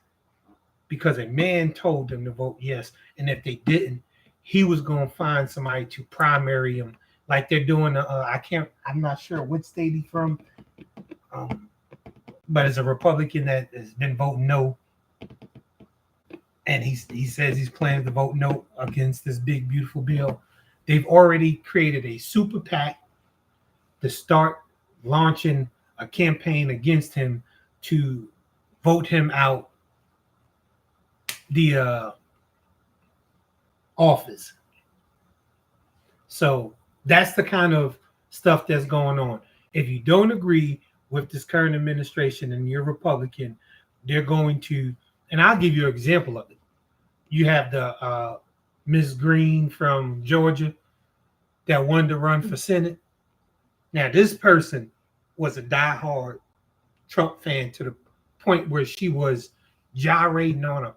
because a man told them to vote yes. And if they didn't, he was going to find somebody to primary him, like they're doing. I'm not sure what state he's from, but it's a Republican that has been voting no. And he says he's planning to vote no against this big, beautiful bill. They've already created a super PAC to start launching a campaign against him to vote him out the office. So that's the kind of stuff that's going on. If you don't agree with this current administration and you're Republican, they're going to, and I'll give you an example of it. You have the Ms. Green from Georgia that wanted to run for Senate. Now, this person was a diehard Trump fan to the point where she was gyrating on a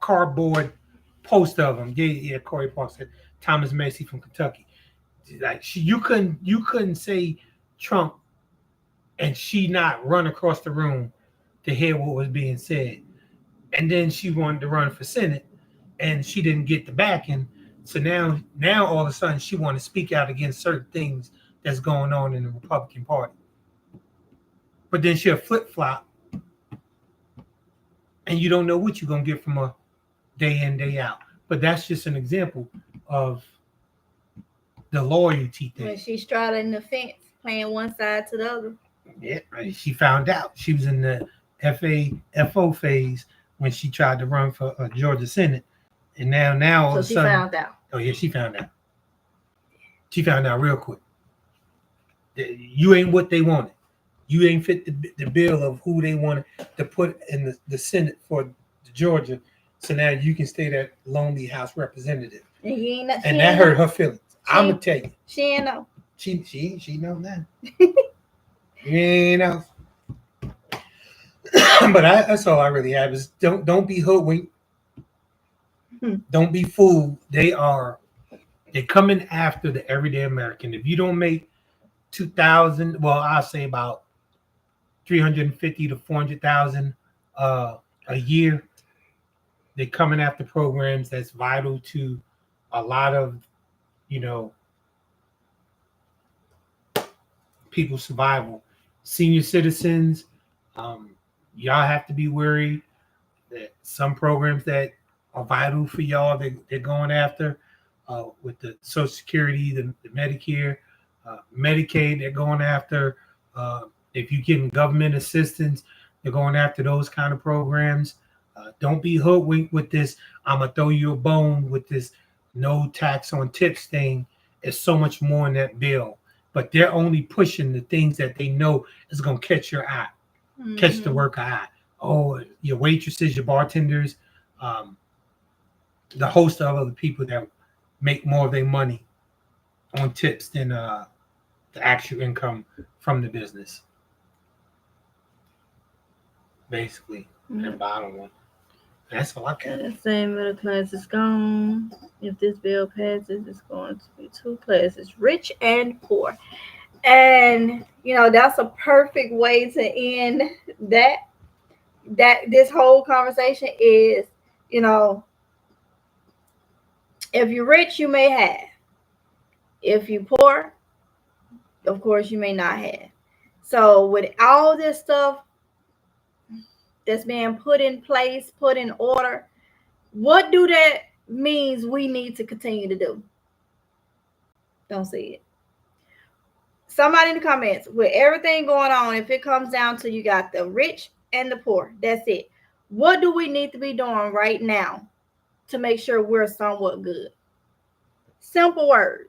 cardboard poster of him. Yeah, Corey Park said Thomas Massey from Kentucky. Like you couldn't say Trump and she not run across the room to hear what was being said. And then she wanted to run for Senate, and she didn't get the backing. So now all of a sudden she want to speak out against certain things that's going on in the Republican Party. But then she'll flip flop, and you don't know what you're gonna get from her day in, day out. But that's just an example of the loyalty thing. When she's straddling the fence, playing one side to the other. Yeah, right. She found out. She was in the FO phase when she tried to run for Georgia Senate, and now all So of a she sudden, found out. oh yeah, she found out. She found out real quick. You ain't what they wanted. You ain't fit the bill of who they wanted to put in the Senate for Georgia. So now you can stay that lonely House representative. And, that hurt her feelings. I'm gonna tell you. She ain't know. She know that. You know. But that's all I really have is don't be hoodwinked. Don't be fooled. They're coming after the everyday American. If you don't make 2,000, well, I'll say about 350 to 400,000 a year, they're coming after programs that's vital to a lot of, people's survival. Senior citizens, y'all have to be worried that some programs that are vital for y'all, they're going after with the Social Security, the Medicare, Medicaid, they're going after. If you're getting government assistance, they're going after those kind of programs. Don't be hoodwinked with this. I'm going to throw you a bone with this no tax on tips thing. There's so much more in that bill. But they're only pushing the things that they know is going to catch your eye, catch the worker eye. Oh, your waitresses, your bartenders, the host of other people that make more of their money on tips than the actual income from the business. Basically, the bottom one. That's all I can. The same middle class is gone. If this bill passes, it's going to be two classes, rich and poor. And that's a perfect way to end that this whole conversation is, if you're rich, you may have. If you're poor, of course, you may not have. So with all this stuff that's being put in place, put in order, what do that means we need to continue to do? Don't see it. Somebody in the comments, with everything going on, if it comes down to you got the rich and the poor, that's it. What do we need to be doing right now to make sure we're somewhat good? Simple words.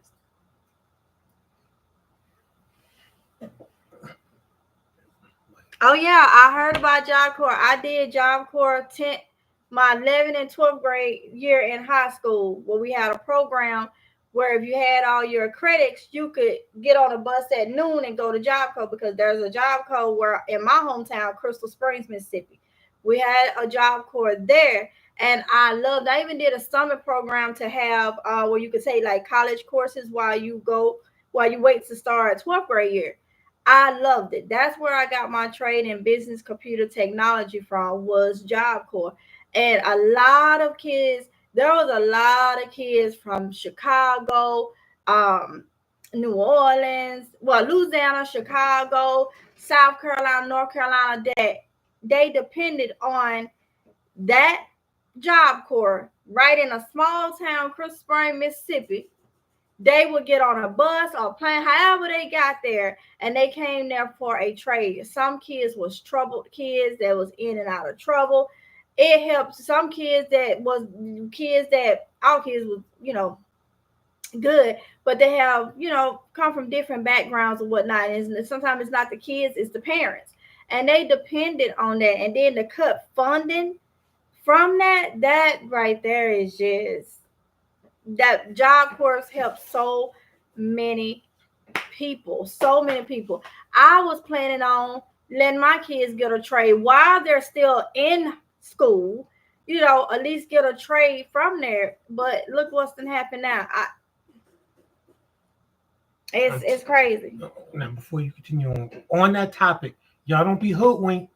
Oh yeah, I heard about Job Corps. I did Job Corps my 11th and 12th grade year in high school, where we had a program where if you had all your credits, you could get on a bus at noon and go to Job Corps, because there's a Job Corps where in my hometown, Crystal Springs, Mississippi. We had a Job Corps there, and I loved. I even did a summer program to have where you could take like college courses while you wait to start 12th grade year. I loved it. That's where I got my trade in business computer technology from, was Job Corps. And there was a lot of kids from Chicago, New Orleans, Louisiana, Chicago, South Carolina, North Carolina, that they depended on that Job Corps right in a small town, Crystal Springs, Mississippi. They would get on a bus or plane, however they got there, and they came there for a trade. Some kids was troubled kids that was in and out of trouble. It helped some kids all kids was, good, but they have, come from different backgrounds and whatnot. And sometimes it's not the kids, it's the parents. And they depended on that. And then to cut funding from that right there is just, that Job Corps helped so many people. I was planning on letting my kids get a trade while they're still in school, at least get a trade from there. But look what's been happening now. It's crazy. Now, before you continue on that topic, y'all don't be hoodwinked.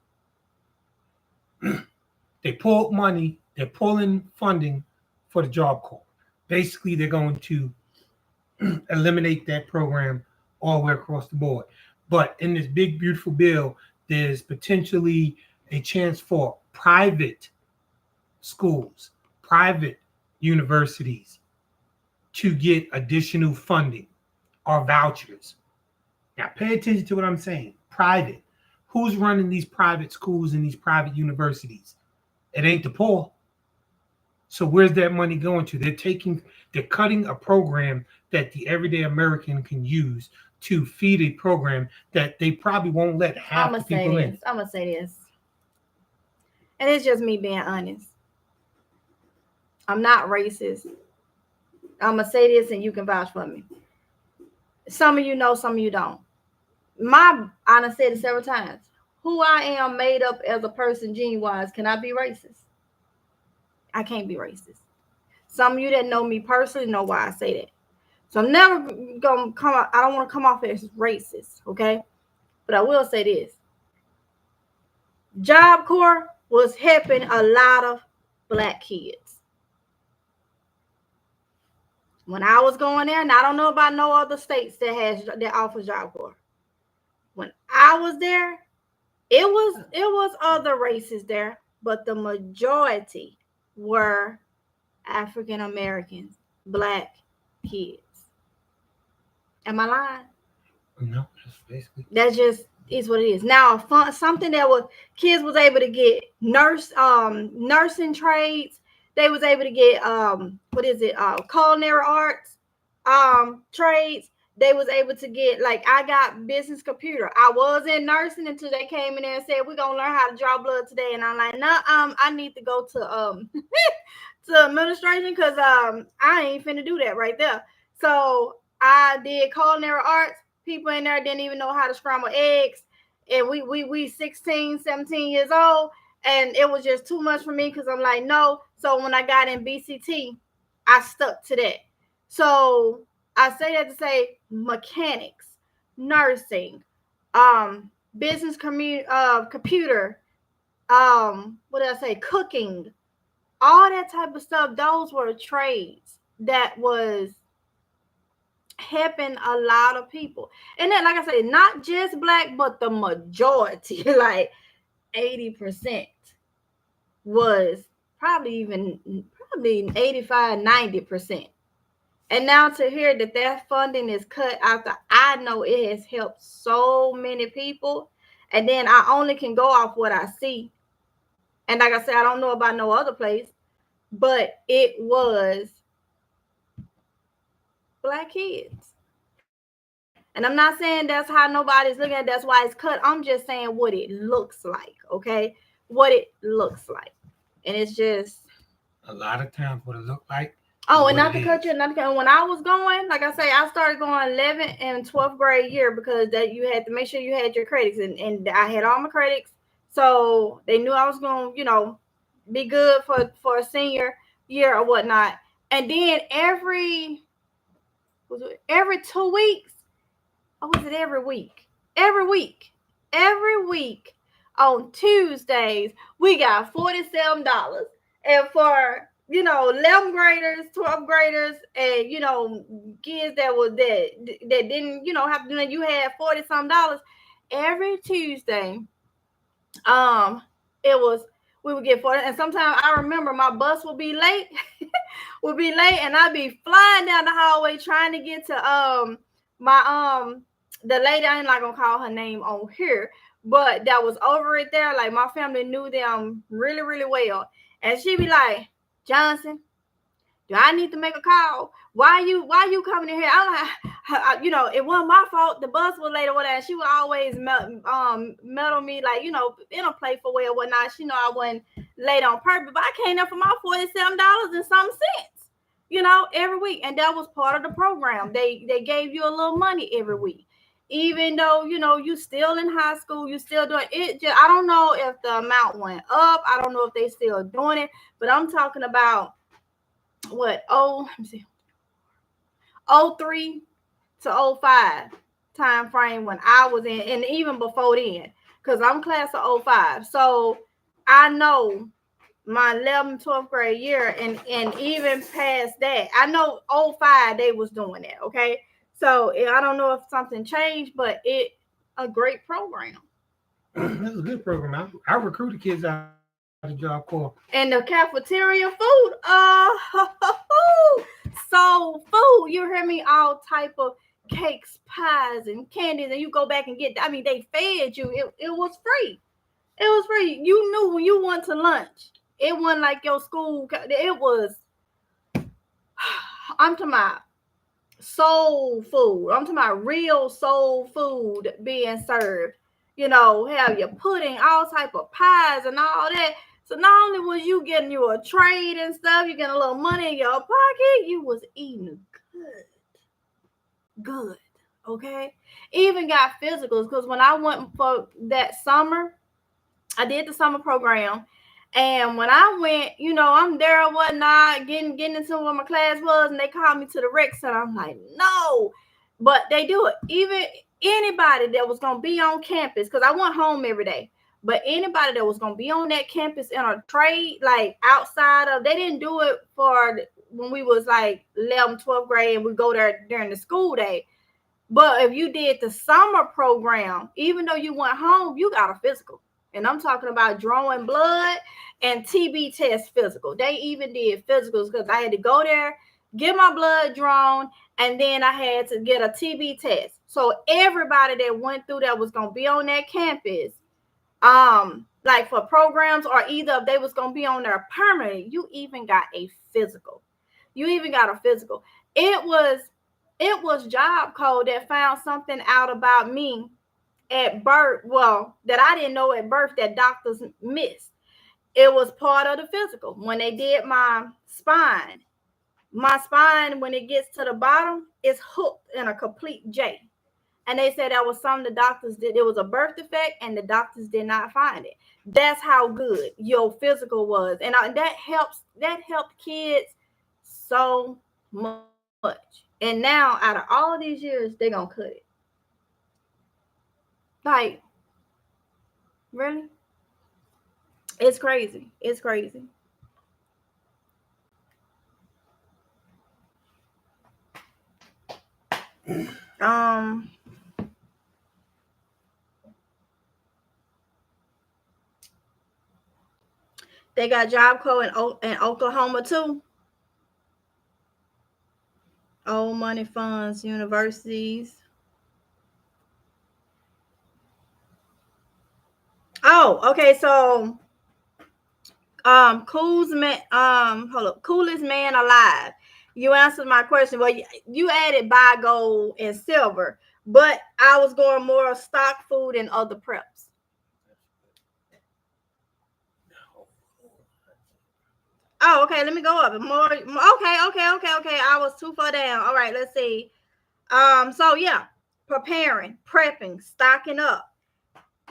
They pulled money. They're pulling funding for the Job Corps. Basically, they're going to eliminate that program all the way across the board. But in this big, beautiful bill, there's potentially a chance for private schools, private universities to get additional funding or vouchers. Now, pay attention to what I'm saying. Private. Who's running these private schools and these private universities? It ain't the poor. So where's that money going to? They're cutting a program that the everyday American can use to feed a program that they probably won't let half the people in. I'm gonna say this, and it's just me being honest. I'm not racist. I'm gonna say this, and you can vouch for me. Some of you know, some of you don't. I done said it several times. Who I am made up as a person, gene-wise, can I be racist? I can't be racist. Some of you that know me personally know why I say that. So I'm never gonna come out, I don't want to come off as racist, okay? But I will say this. Job Corps was helping a lot of black kids. When I was going there, and I don't know about no other states that offers Job Corps. When I was there, it was other races there, but the majority were African Americans, black kids. Am I lying? No, just basically. That just is what it is. Now, something that was kids was able to get nursing trades. They was able to get culinary arts trades. They was able to get, like, I got business computer. I was in nursing until they came in there and said, we're gonna learn how to draw blood today. And I'm like, no, I need to go to to administration, because I ain't finna do that right there. So I did culinary arts. People in there didn't even know how to scramble eggs. And we 16, 17 years old. And it was just too much for me, because I'm like, no. So when I got in BCT, I stuck to that. So I say that to say mechanics, nursing, business computer, what did I say? Cooking, all that type of stuff. Those were trades that was helping a lot of people. And then, like I said, not just black, but the majority, like 80% was probably 85, 90%. And now to hear that funding is cut after I know it has helped so many people. And then I only can go off what I see. And like I said, I don't know about no other place, but it was black kids. And I'm not saying that's how nobody's looking at it. That's why it's cut. I'm just saying what it looks like, okay? What it looks like. And it's just... a lot of times what it looked like. Oh, and not to cut you, when I was going, like I say, I started going 11th and 12th grade year, because that you had to make sure you had your credits, and I had all my credits, so they knew I was going to, be good for a senior year or whatnot. And then every 2 weeks, or was it every week? Every week on Tuesdays, we got $47, and for 11th graders, 12th graders, and kids that didn't have to do that, you had $40-some every Tuesday. It was, we would get 40, and sometimes I remember my bus would be late, and I'd be flying down the hallway trying to get to my the lady, I'm not gonna call her name on here, but that was over it there. Like, my family knew them really, really well, and she'd be like, Johnson, do I need to make a call? Why you coming in here? I'm like, it wasn't my fault. The bus was late or whatever. And she would always meddle me, like, in a playful way or whatnot. She know I wasn't late on purpose, but I came there for my $47 and some cents, every week. And that was part of the program. They gave you a little money every week. Even though, you still in high school, you still doing it. I don't know if the amount went up. I don't know if they still doing it, but I'm talking about let me see, 03 to '05 time frame when I was in, and even before then, because I'm class of '05. So I know my 11th, 12th grade year, and even past that, I know '05 they was doing that. Okay, so I don't know if something changed, but it a great program. That's a good program. I recruited kids out of Job Corps. And the cafeteria food, soul food. You hear me? All type of cakes, pies, and candies, and you go back and get. I mean, they fed you. It was free. It was free. You knew when you went to lunch. It wasn't like your school. It was. I'm talking about soul food. I'm talking about real soul food being served. You know, have your pudding, all type of pies and all that. So not only was you getting you a trade and stuff, you getting a little money in your pocket, you was eating good. Okay. Even got physicals because when I went for that summer, I did the summer program. And when I went, you know, I'm there or whatnot, getting into what my class was, and they called me to the rec center. I'm like, no, but they do it. Even anybody that was gonna be on campus, because I went home every day. But anybody that was gonna be on that campus in a trade, like outside of, they didn't do it for when we was like 11th, 12th grade, and we go there during the school day. But if you did the summer program, even though you went home, you got a physical. And I'm talking about drawing blood and TB test physical. They even did physicals because I had to go there, get my blood drawn, and then I had to get a TB test. So everybody that went through that was going to be on that campus, like for programs, or either if they was going to be on there permanently, you even got a physical. You even got a physical. It was Job Code that found something out about me at birth, well, that I didn't know at birth that doctors missed. It was part of the physical. When they did my spine, when it gets to the bottom, is hooked in a complete J. And they said that was something the doctors did. It was a birth defect, and the doctors did not find it. That's how good your physical was, and that helped kids so much. And now, out of all of these years, they're gonna cut it. Like, really? It's crazy. It's crazy. Um, they got Job Corps in Oklahoma too. Old money funds, universities. Oh, okay. So, coolest man alive. You answered my question. Well, you added buy gold and silver, but I was going more stock food and other preps. Oh, okay. Let me go up more. Okay. I was too far down. All right. Let's see. So yeah, preparing, prepping, stocking up.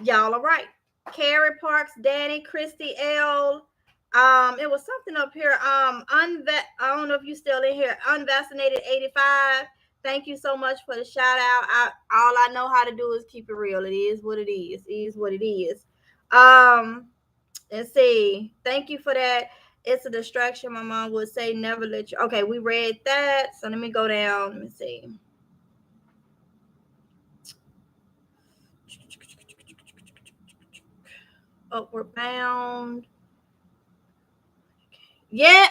Y'all are right. Carrie Parks, Danny, Christy L. It was something up here. I don't know if you still in here. Unvaccinated 85. Thank you so much for the shout out. All I know how to do is keep it real. It is what it is. It is what it is. Let's see. Thank you for that. It's a distraction. My mom would say never let you. Okay, we read that. So let me go down. Let me see. Upward bound. Yeah,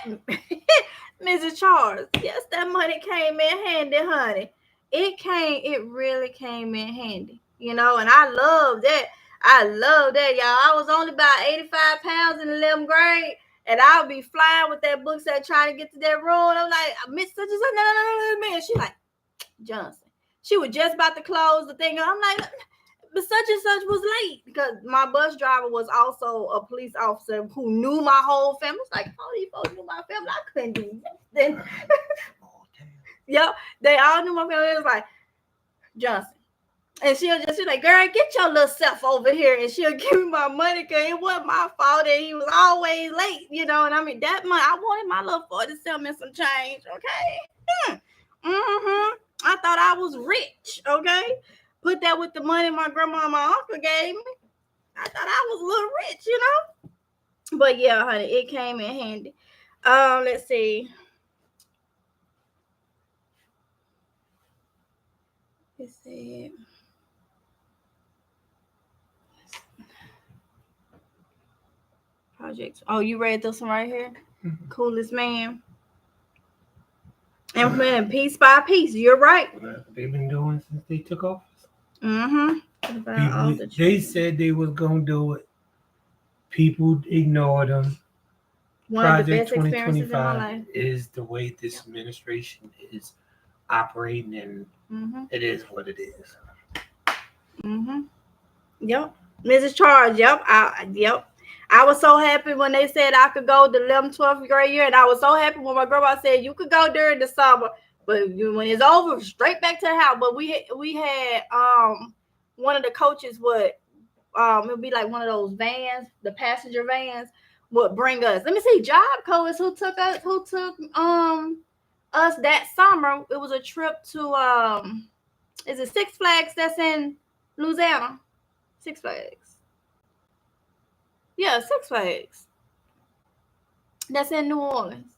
Mrs. Charles. Yes, that money came in handy, honey. It really came in handy. You know, and I love that. I love that, y'all. I was only about 85 pounds in 11th grade, and I would be flying with that book set trying to get to that road. I'm like, Miss such and such, no, man. She like, Johnson. She was just about to close the thing. I'm like, but such and such was late because my bus driver was also a police officer who knew my whole family. It's like, all these folks knew my family. I couldn't do nothing. Yep, they all knew my family. It was like, Johnson. And she'll like, girl, get your little self over here. And she'll give me my money because it wasn't my fault that he was always late, you know. And I mean, that money, I wanted my little 47 and some change, okay? Mm-hmm. I thought I was rich, okay? Put that with the money my grandma and my uncle gave me. I thought I was a little rich, you know? But yeah, honey, it came in handy. Let's see. Let's see. Projects. Oh, you read this one right here? Mhm. Coolest man. Implementing piece by piece. You're right. They've been doing since they took office. Mm-hmm. They said they was gonna do it. People ignored them. One of the Project best experiences in my 2025 life. is the way this administration is operating, and Mm-hmm. it is what it is. Mm-hmm. Yep. Mrs. Charles, yep. Yep. I was so happy when they said I could go the 11th, 12th grade year, and I was so happy when my grandma said you could go during the summer, but when it's over, straight back to the house. But we had one of the coaches would it would be like one of those vans, the passenger vans would bring us. Let me see, job coach who took us that summer. It was a trip to is it Six Flags that's in Louisiana? Six Flags. Yeah, Six Flags. That's in New Orleans.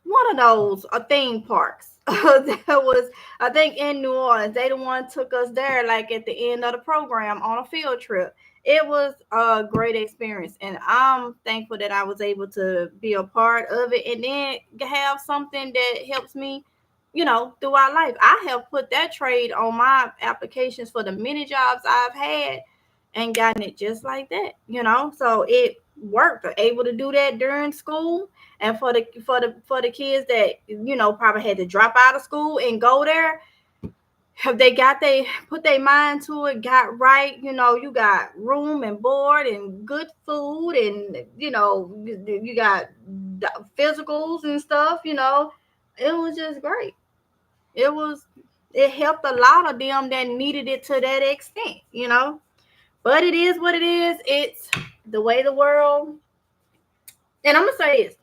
One of those theme parks that was, I think, in New Orleans. They the one took us there like at the end of the program on a field trip. It was a great experience, and I'm thankful that I was able to be a part of it and then have something that helps me, throughout life. I have put that trade on my applications for the many jobs I've had and gotten it just like that. So it worked. Able to do that during school, and for the kids that probably had to drop out of school and go there, have they put their mind to it, got right. You got room and board and good food, and you got physicals and stuff. It was just great. It helped a lot of them that needed it to that extent. But it is what it is. It's the way the world. And I'm gonna say this,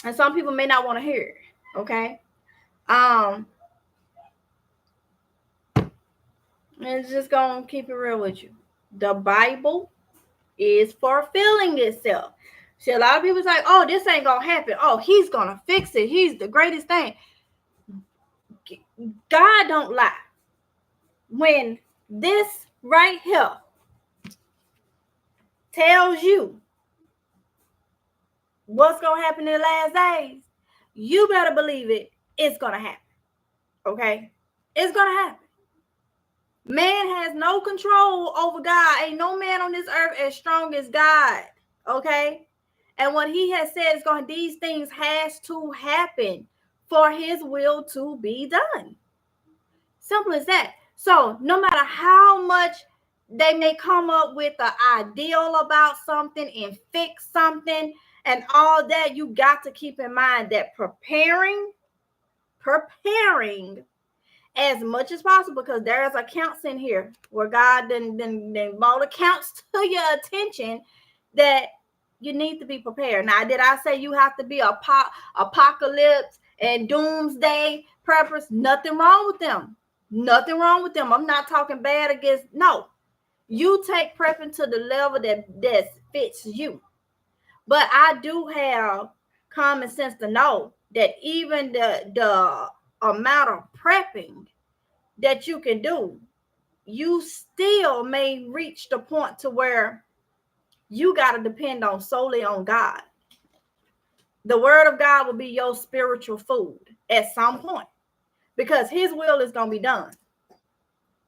and some people may not want to hear it. Okay. Um, and just gonna keep it real with you. The Bible is fulfilling itself. See, a lot of people say, "Oh, this ain't gonna happen. Oh, he's gonna fix it. He's the greatest thing." God don't lie. When this right here tells you what's gonna happen in the last days, you better believe it. It's gonna happen. Okay, it's gonna happen. Man has no control over God. Ain't no man on this earth as strong as God. Okay, and what He has said is going. These things has to happen for His will to be done. Simple as that. So no matter how much they may come up with the ideal about something and fix something and all that, you got to keep in mind that preparing as much as possible, because there's accounts in here where God then brought accounts to your attention that you need to be prepared. Now, did I say you have to be apocalypse and doomsday preppers? Nothing wrong with them. Nothing wrong with them. I'm not talking bad against. No, you take prepping to the level that fits you. But I do have common sense to know that even the amount of prepping that you can do, you still may reach the point to where you got to depend on solely on God. The word of God will be your spiritual food at some point, because His will is going to be done.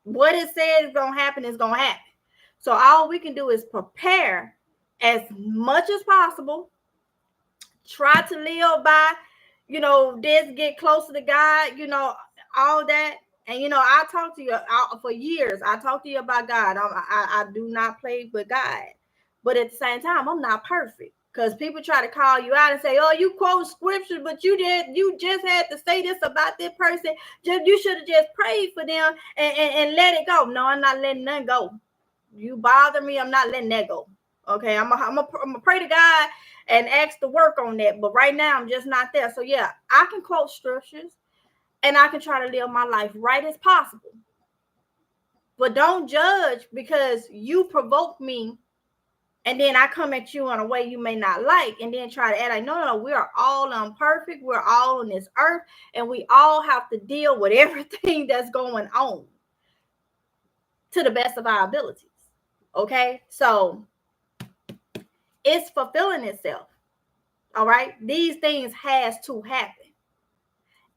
What it says is going to happen is going to happen. So all we can do is prepare as much as possible. Try to live by, this, get closer to God, all that. And, I talk to you for years. I talk to you about God. I do not play with God. But at the same time, I'm not perfect. Because people try to call you out and say, "Oh, you quote scripture, but you just had to say this about this person. You should have just prayed for them and let it go." No, I'm not letting none go. You bother me, I'm not letting that go. Okay, I'm gonna pray to God and ask to work on that. But right now, I'm just not there. So yeah, I can quote scriptures. and I can try to live my life right as possible. But don't judge because you provoke me, and then I come at you in a way you may not like, and then try to add like, no, we are all imperfect. We're all on this earth, and we all have to deal with everything that's going on to the best of our abilities. Okay, so it's fulfilling itself. All right, these things has to happen.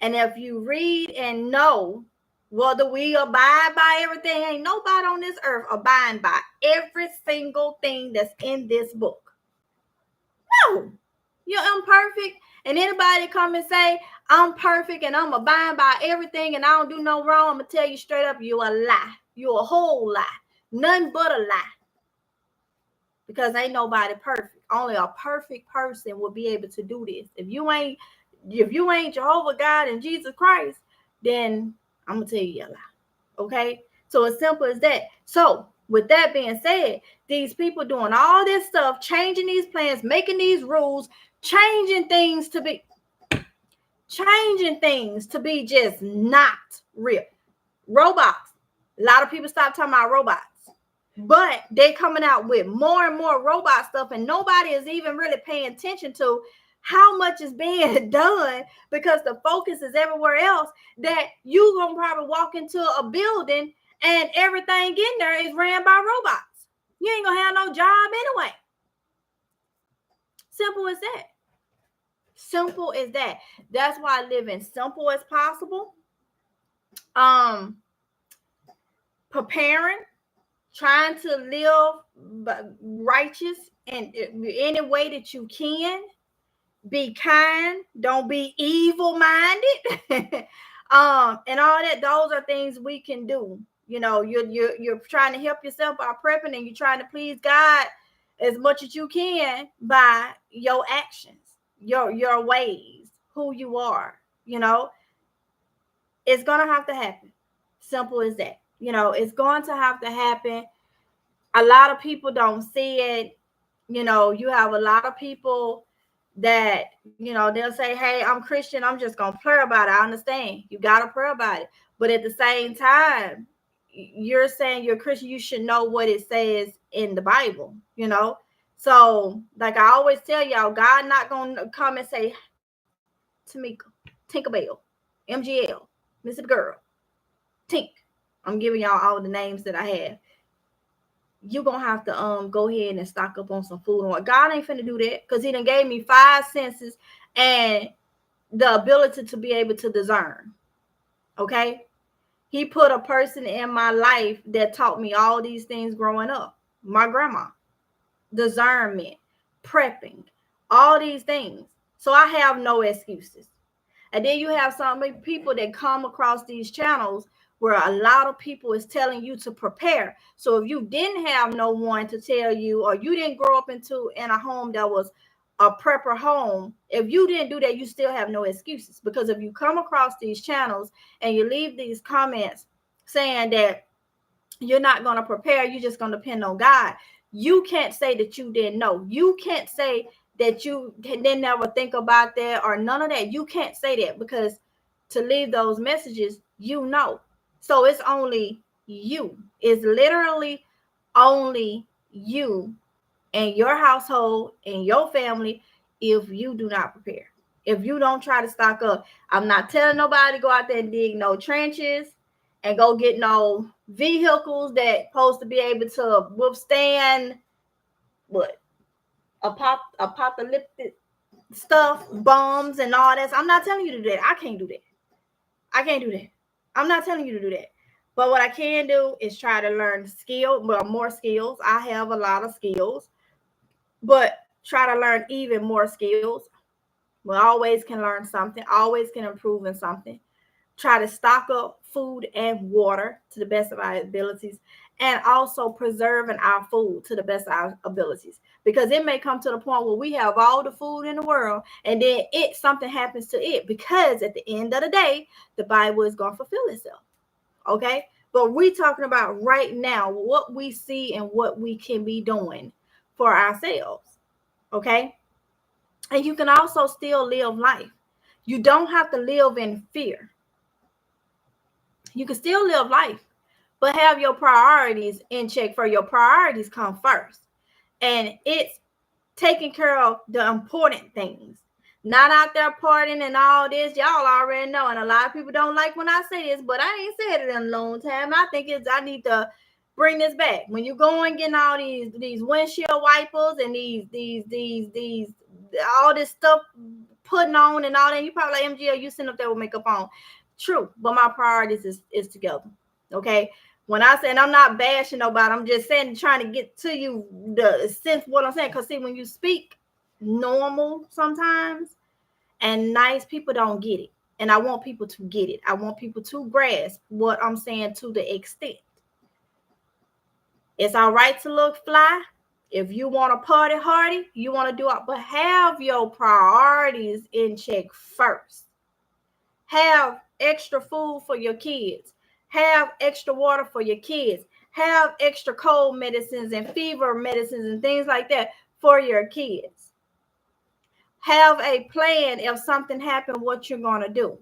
And if you read and know whether we abide by everything, ain't nobody on this earth abiding by every single thing that's in this book. No, you're imperfect. And anybody come and say, I'm perfect and I'm abiding by everything and I don't do no wrong, I'm going to tell you straight up, you're a lie. You're a whole lie. None but a lie. Because ain't nobody perfect. Only a perfect person will be able to do this. If you ain't Jehovah God and Jesus Christ, then I'm gonna tell you a lie. Okay, so as simple as that. So with that being said, these people doing all this stuff, changing these plans, making these rules, changing things to be just not real. Robots. A lot of people stop talking about robots. But they're coming out with more and more robot stuff, and nobody is even really paying attention to how much is being done because the focus is everywhere else. That you gonna probably walk into a building and everything in there is ran by robots. You ain't gonna have no job anyway. Simple as that. Simple as that. That's why living simple as possible. Preparing, trying to live righteous in any way that you can. Be kind. Don't be evil-minded. And all that. Those are things we can do. You know, you're trying to help yourself by prepping, and you're trying to please God as much as you can by your actions, your ways, who you are. You know, it's gonna have to happen. Simple as that. You know, it's going to have to happen. A lot of people don't see it. You know, you have a lot of people that, you know, they'll say, hey, I'm Christian, I'm just gonna pray about it. I understand, you gotta pray about it, but at the same time, you're saying you're Christian, you should know what it says in the Bible, you know. So like I always tell y'all, God not gonna come and say, Tamika, Tinkerbell, MGL, Mississippi Girl, Tink, I'm giving y'all all the names that I have. You're gonna have to go ahead and stock up on some food. And what God ain't finna do that, because he done gave me 5 senses and the ability to be able to discern. Okay, he put a person in my life that taught me all these things growing up. My grandma. Discernment, prepping, all these things. So I have no excuses. And then you have some people that come across these channels where a lot of people is telling you to prepare. So if you didn't have no one to tell you, or you didn't grow up in a home that was a prepper home, if you didn't do that, you still have no excuses. Because if you come across these channels and you leave these comments saying that you're not going to prepare, you're just going to depend on God, you can't say that you didn't know. You can't say that you didn't ever think about that or none of that. You can't say that, because to leave those messages, you know. So it's only you. It's literally only you and your household and your family if you do not prepare. If you don't try to stock up. I'm not telling nobody to go out there and dig no trenches and go get no vehicles that supposed to be able to withstand what? Apocalyptic stuff, bombs and all that. I'm not telling you to do that. I can't do that. I can't do that. I'm not telling you to do that. But what I can do is try to learn more skills. I have a lot of skills, but try to learn even more skills. We always can learn something, always can improve in something. Try to stock up food and water to the best of our abilities, and also preserving our food to the best of our abilities, because it may come to the point where we have all the food in the world and then something happens to it, because at the end of the day, the Bible is going to fulfill itself. Okay, but we're talking about right now what we see and what we can be doing for ourselves. Okay, and you can also still live life. You don't have to live in fear. You can still live life, but have your priorities in check. For your priorities come first, and it's taking care of the important things, not out there partying and all this. Y'all already know, and a lot of people don't like when I say this, but I ain't said it in a long time. I think I need to bring this back. When you go and getting all these windshield wipers and these all this stuff putting on and all that, you probably like, MGL, you sitting up there with makeup on. True, but my priorities is together. Okay. When I say, and I'm not bashing nobody, I'm just saying, trying to get to you the sense what I'm saying. Because see, when you speak normal sometimes and nice, people don't get it. And I want people to get it. I want people to grasp what I'm saying to the extent. It's all right to look fly. If you want to party hardy, you want to do it, but have your priorities in check first. Have extra food for your kids. Have extra water for your kids. Have extra cold medicines and fever medicines and things like that for your kids. Have a plan if something happened, what you're going to do.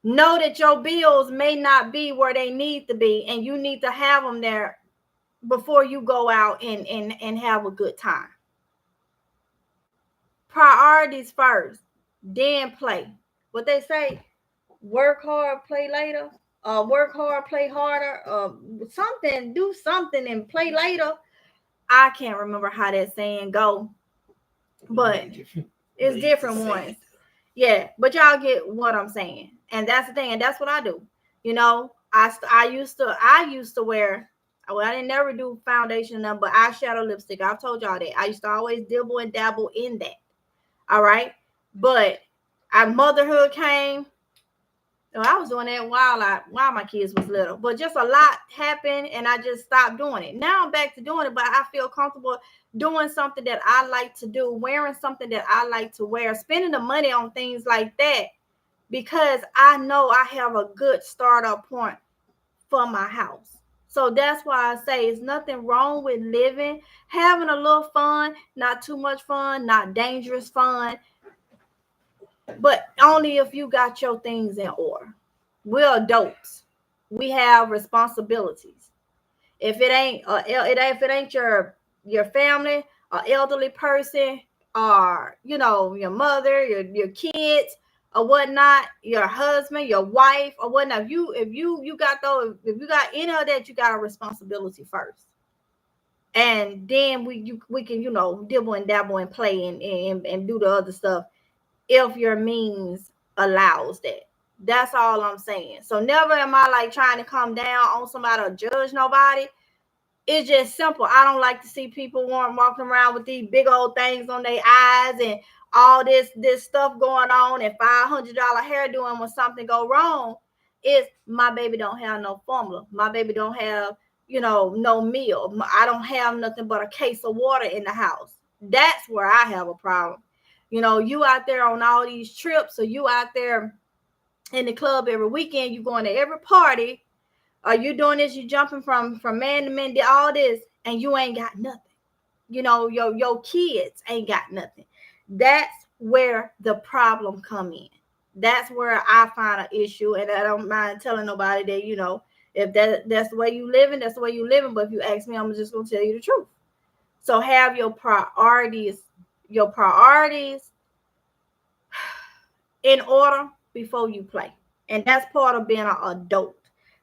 Know that your bills may not be where they need to be, and you need to have them there before you go out and have a good time. Priorities first, then play. What they say, work hard, play later. Work hard, play harder. Something, do something and play later. I can't remember how that saying go, but it's different ones. Yeah, but y'all get what I'm saying, and that's the thing, and that's what I do. You know, I used to wear. Well, I didn't never do foundation, but eyeshadow, lipstick. I've told y'all that I used to always dibble and dabble in that. All right, but motherhood came. I was doing that while my kids was little, but just a lot happened and I just stopped doing it. Now I'm back to doing it, but I feel comfortable doing something that I like to do, wearing something that I like to wear, spending the money on things like that, because I know I have a good startup point for my house. So that's why I say it's nothing wrong with living, having a little fun, not too much fun, not dangerous fun, but only if you got your things in order. We're adults. We have responsibilities. If it ain't your family, an elderly person, or your mother, your kids, or whatnot, your husband, your wife, or whatnot. If you got any of that, you got a responsibility first. And then we can dibble and dabble and play and do the other stuff if your means allows that. That's all I'm saying. So never am I like trying to come down on somebody or judge nobody. It's just simple. I don't like to see people walking around with these big old things on their eyes and all this stuff going on, and $500 hairdo, and when something go wrong, is my baby don't have no formula. My baby don't have no meal. I don't have nothing but a case of water in the house. That's where I have a problem. You out there on all these trips, or you out there in the club every weekend, you going to every party, or you doing this, you jumping from man to man, all this, and you ain't got nothing. Your kids ain't got nothing. That's where the problem come in. That's where I find an issue, and I don't mind telling nobody that, if that's the way you living, that's the way you living. But if you ask me, I'm just gonna tell you the truth. So have your priorities in order before you play. And that's part of being an adult.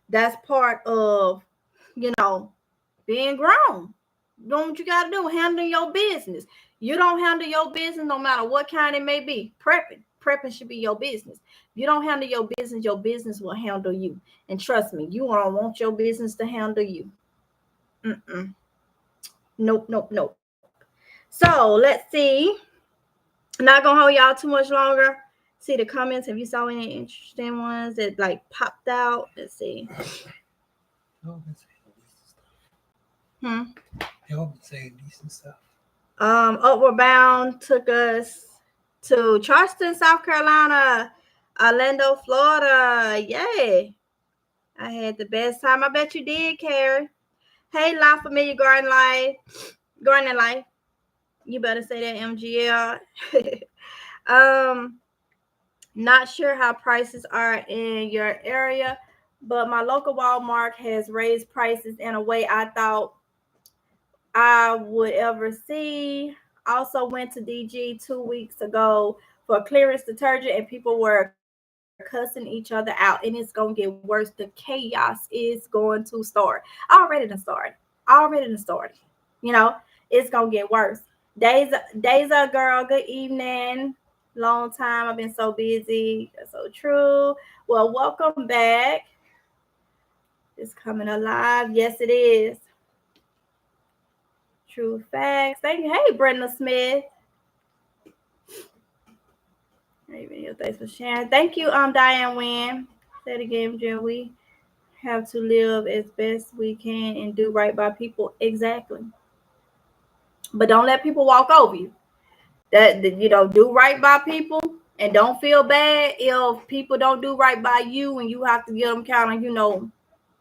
That's part of, being grown. Doing what you got to do, handling your business. You don't handle your business, no matter what kind it may be. Prepping should be your business. If you don't handle your business will handle you. And trust me, you don't want your business to handle you. Nope. So let's see. I'm not gonna hold y'all too much longer. See the comments. Have you saw any interesting ones that like popped out? Let's see. They all been saying decent stuff. Upward Bound took us to Charleston, South Carolina, Orlando, Florida. Yay! I had the best time. I bet you did, Carrie. Hey, La Familia Garden Life. You better say that, MGL. Not sure how prices are in your area, but my local Walmart has raised prices in a way I thought I would ever see. Also went to DG 2 weeks ago for clearance detergent, and people were cussing each other out, and it's gonna get worse. The chaos is going to start. Already done started. You know, it's gonna get worse. Days up, girl. Good evening. Long time. I've been so busy. That's so true. Well, welcome back. It's coming alive. Yes, it is. True facts. Thank you. Hey, Brenda Smith. Hey, thanks for sharing. Thank you, Diane Wynn. Say it again, Jill. We have to live as best we can and do right by people. Exactly. But don't let people walk over you. Do right by people and don't feel bad if people don't do right by you and you have to get them kind of,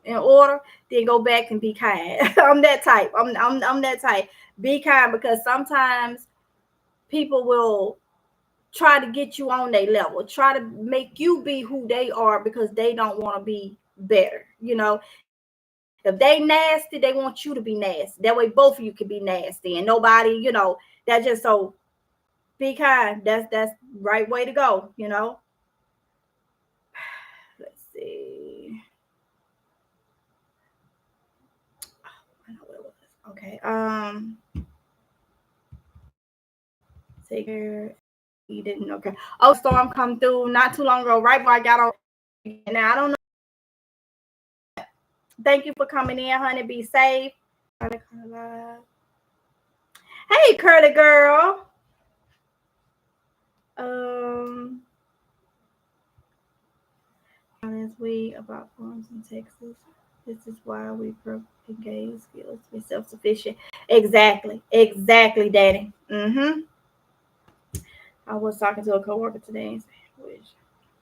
in order. Then go back and be kind. I'm that type. I'm that type. Be kind, because sometimes people will try to get you on their level, try to make you be who they are because they don't want to be better. If they nasty, they want you to be nasty. That way both of you can be nasty and nobody, that just so be kind. That's right way to go. Let's see. I know what it was. Okay. Take care. You didn't. Okay. Oh, storm come through not too long ago, right before I got on. Now I don't know. Thank you for coming in, honey. Be safe. Hey, Curly girl. Um, last week about farms in Texas. This is why we engage skills to be self-sufficient. Exactly, Daddy. I was talking to a coworker today, which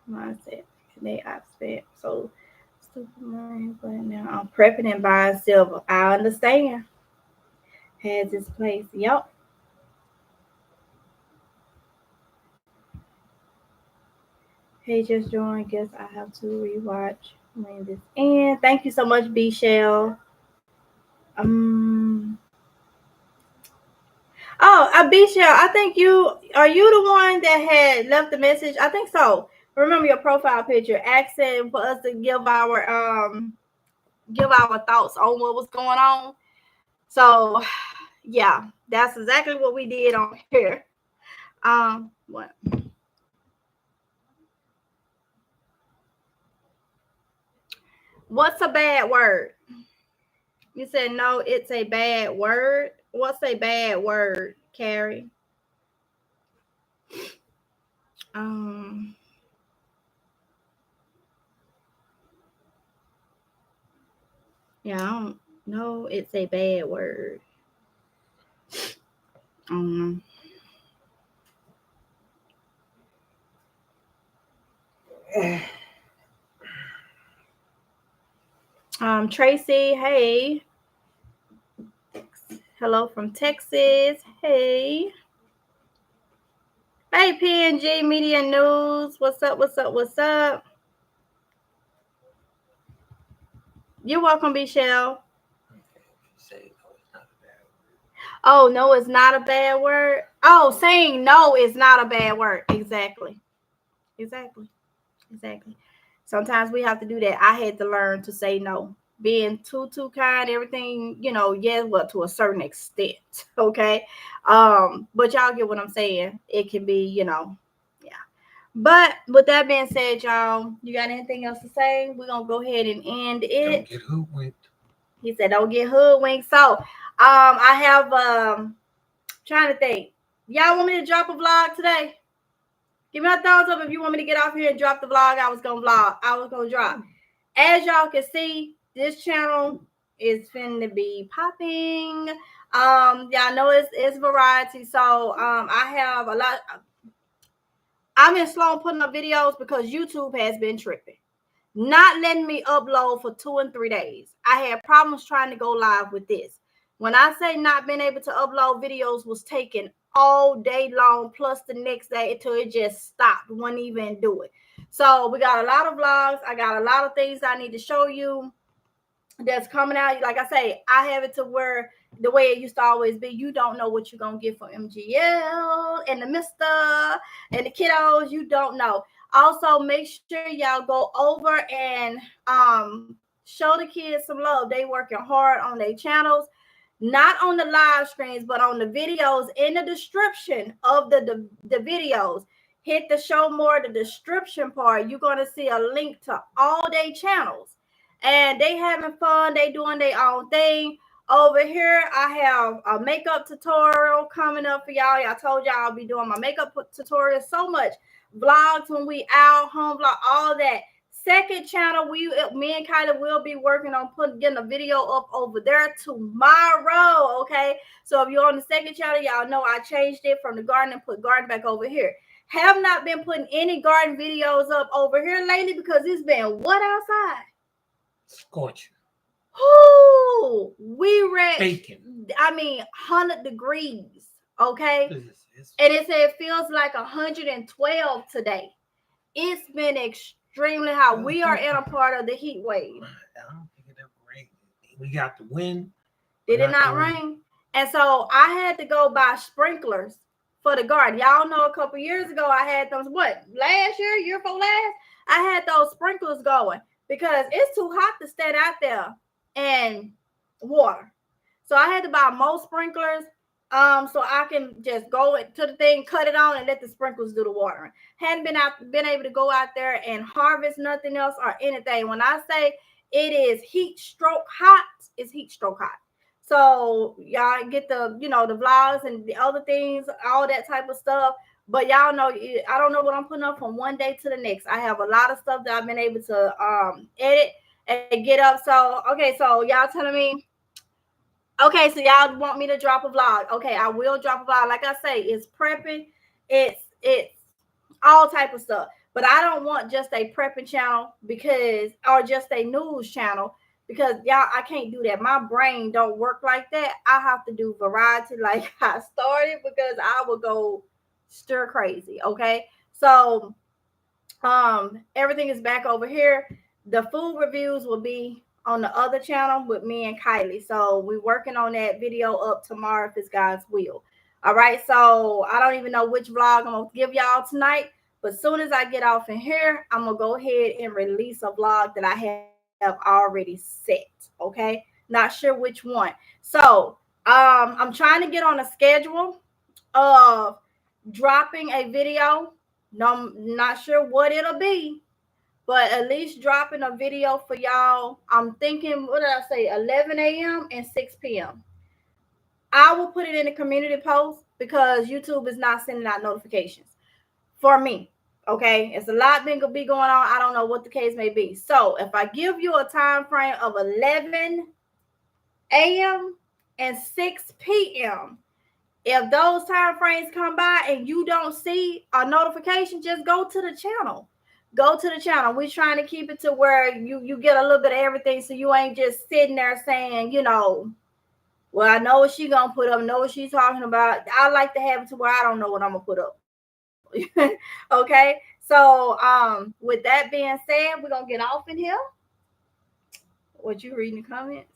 mindset they spent so stupid money, but now I'm prepping and buying silver. I understand. Has its place. Yep. Hey, just joined. Guess I have to rewatch when this ends. Thank you so much, B Shell. Um. Oh, B Shell. I think you the one that had left the message. I think so. Remember your profile picture, asking for us to give our thoughts on what was going on. So, yeah, that's exactly what we did on here. What? What's a bad word? You said no, it's a bad word. What's a bad word, Carrie? Um, yeah, I don't know. It's a bad word. Um, Tracy, hey. Hello from Texas. Hey. Hey, PNG Media News. What's up? What's up? What's up? You're welcome, Michelle. Oh, no, it's not a bad word. Oh, saying no is not a bad word. Exactly. Sometimes we have to do that. I had to learn to say no. Being too kind, everything, yes, well, to a certain extent. Okay. But y'all get what I'm saying. It can be, yeah. But with that being said, y'all, you got anything else to say? We're gonna go ahead and end it. Don't get hoodwinked. He said, "Don't get hoodwinked." So, I have trying to think. Y'all want me to drop a vlog today? Give me a thumbs up if you want me to get off here and drop the vlog. I was gonna drop. As y'all can see, this channel is finna be popping. Y'all know it's variety. So I have a lot. I'm in slow putting up videos because YouTube has been tripping, not letting me upload for 2 and 3 days. I had problems trying to go live with this. When I say not being able to upload videos was taking all day long, plus the next day until it just stopped. Wouldn't even do it. So we got a lot of vlogs. I got a lot of things I need to show you that's coming out. Like I say, I have it to where the way it used to always be, you don't know what you're gonna get from MGL and the Mister and the kiddos. You don't know. Also, make sure y'all go over and show the kids some love. They working hard on their channels, not on the live screens, but on the videos. In the description of the videos, hit the show more, the description part. You're gonna see a link to all their channels, and they having fun. They doing their own thing. Over here, I have a makeup tutorial coming up for y'all. I told y'all I'll be doing my makeup tutorial so much. Vlogs when we out, home vlog, all that. Second channel, me and Kyla will be working on getting a video up over there tomorrow. Okay, so if you're on the second channel, y'all know I changed it from the garden and put garden back over here. Have not been putting any garden videos up over here lately because it's been what outside? Scorching. Ooh, we read. Bacon. 100 degrees. Okay, and it said it feels like 112 today. It's been extremely hot. We are in a part of the heat wave. I don't think it ever rained. We got the wind. Did it not rain? And so I had to go buy sprinklers for the garden. Y'all know a couple years ago I had those, last year before last, I had those sprinklers going because it's too hot to stand out there and water. So I had to buy more sprinklers so I can just go to the thing, cut it on, and let the sprinklers do the watering. Hadn't been able to go out there and harvest nothing else or anything. When I say it is heat stroke hot, it's heat stroke hot. So y'all get the vlogs and the other things, all that type of stuff. But y'all know I don't know what I'm putting up from one day to the next. I have a lot of stuff that I've been able to edit and get up. So okay, so y'all telling me, okay, so y'all want me to drop a vlog. Okay, I will drop a vlog. Like I say, it's prepping, it's all type of stuff. But I don't want just a prepping channel or just a news channel because y'all, I can't do that. My brain don't work like that. I have to do variety like I started because I will go stir crazy. Okay, so everything is back over here. The food reviews will be on the other channel with me and Kylie. So we're working on that video up tomorrow if it's God's will. All right, so I don't even know which vlog I'm gonna give y'all tonight, but as soon as I get off in here, I'm gonna go ahead and release a vlog that I have already set. Okay, not sure which one. So I'm trying to get on a schedule of dropping a video. No, not sure what it'll be, but at least dropping a video for y'all. I'm thinking, what did I say, 11 a.m. and 6 p.m. I will put it in the community post because YouTube is not sending out notifications for me. Okay, it's a lot been be going on. I don't know what the case may be. So if I give you a time frame of 11 a.m. and 6 p.m., if those time frames come by and you don't see a notification, just go to the channel. Go to the channel. We're trying to keep it to where you get a little bit of everything, so you ain't just sitting there saying, well, I know what she's gonna put up, know what she's talking about. I like to have it to where I don't know what I'm gonna put up. Okay, so with that being said, we're gonna get off in here. What you reading the comments?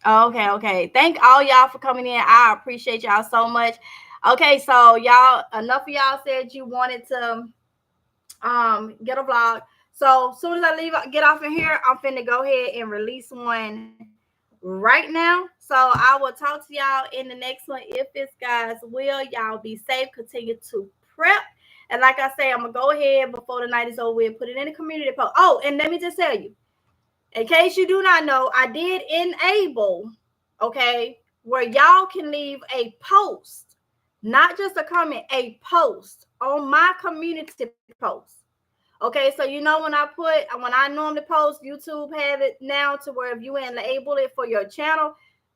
Okay. Thank all y'all for coming in. I appreciate y'all so much. Okay, so y'all, enough of y'all said you wanted to get a vlog. So as soon as I get off in here, I'm finna go ahead and release one right now. So I will talk to y'all in the next one. If it's God's will, y'all be safe. Continue to prep. And like I say, I'm gonna go ahead before the night is over and put it in the community post. Oh, and let me just tell you, in case you do not know, I did enable, okay, where y'all can leave a post, not just a comment, a post on my community post. Okay, so when I normally post, YouTube have it now to where if you enable it for your channel,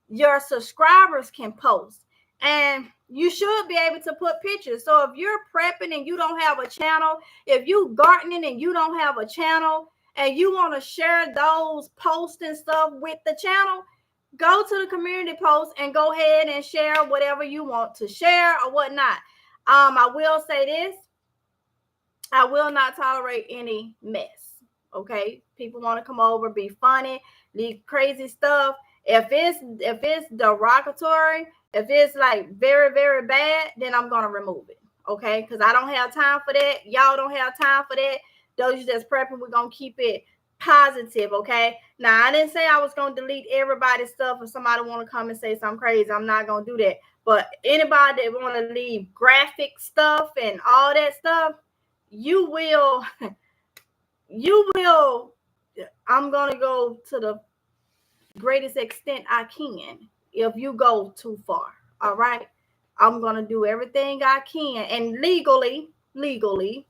your subscribers can post. And you should be able to put pictures. So if you're prepping and you don't have a channel, if you gardening and you don't have a channel, and you want to share those posts and stuff with the channel, go to the community post and go ahead and share whatever you want to share or whatnot. I will say this. I will not tolerate any mess. Okay, people want to come over, be funny, leave crazy stuff. If it's derogatory, if it's like very very bad, then I'm gonna remove it. Okay, because I don't have time for that. Y'all don't have time for that. Those you just prepping, we're gonna keep it positive. Okay. Now I didn't say I was gonna delete everybody's stuff. If somebody want to come and say something crazy, I'm not gonna do that. But anybody that want to leave graphic stuff and all that stuff, you will you will I'm gonna go to the greatest extent I can if you go too far. All right, I'm gonna do everything I can, and legally,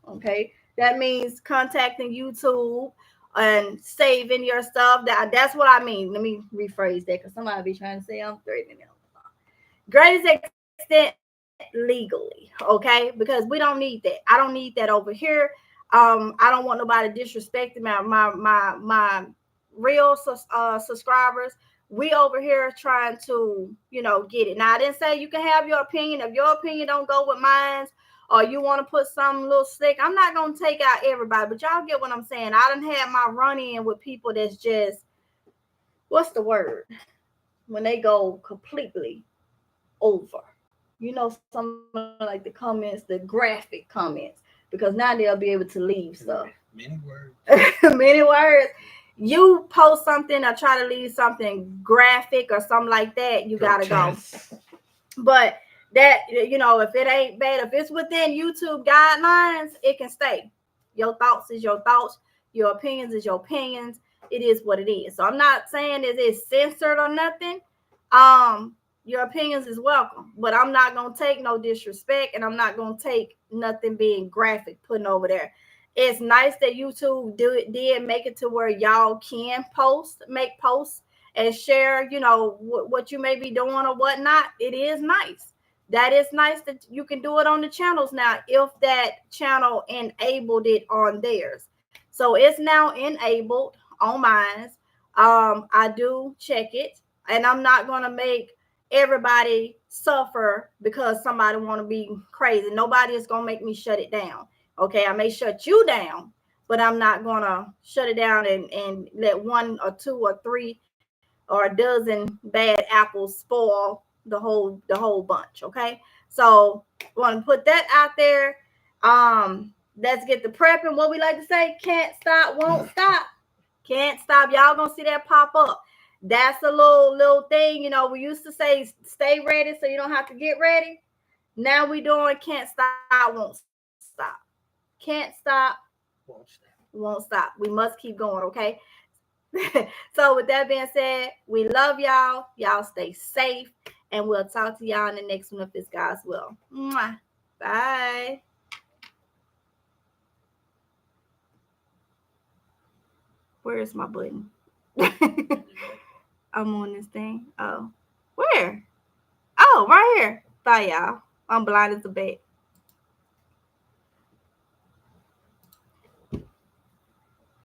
okay, that means contacting YouTube and saving your stuff. That's what I mean. Let me rephrase that, because somebody be trying to say I'm threatening them. Greatest extent legally, okay, because we don't need that. I don't need that over here. I don't want nobody disrespecting my real subscribers. We over here trying to, get it. Now I didn't say you can have your opinion. If your opinion don't go with mine, or you want to put something a little slick, I'm not gonna take out everybody, but y'all get what I'm saying. I done had my run in with people that's just, what's the word, when they go completely over. Some of like the comments, the graphic comments, because now they'll be able to leave stuff. Many words. Many words. You post something or try to leave something graphic or something like that, you gotta go. But that, if it ain't bad, if it's within YouTube guidelines, it can stay. Your thoughts is your thoughts. Your opinions is your opinions. It is what it is. So I'm not saying that it's censored or nothing. Your opinions is welcome, but I'm not gonna take no disrespect, and I'm not gonna take nothing being graphic putting over there. It's nice that YouTube did make it to where y'all can make posts and share, what you may be doing or whatnot. It is nice. That is nice that you can do it on the channels now, if that channel enabled it on theirs. So it's now enabled on mine. I do check it, and I'm not gonna make everybody suffer because somebody want to be crazy. Nobody is gonna make me shut it down. Okay, I may shut you down, but I'm not gonna shut it down and let one or two or three or a dozen bad apples spoil the whole bunch. Okay, so want to put that out there. Let's get the prepping. What we like to say: can't stop, won't stop. Can't stop. Y'all gonna see that pop up. That's a little thing. We used to say stay ready so you don't have to get ready. Now we doing can't stop, won't stop. Can't stop, won't stop. We must keep going, okay? So with that being said, we love y'all. Y'all stay safe, and we'll talk to y'all in the next one if it's God's will. Mwah. Bye. Where is my button? I'm on this thing. Oh, where? Oh, right here. Bye, y'all. I'm blind as a bat.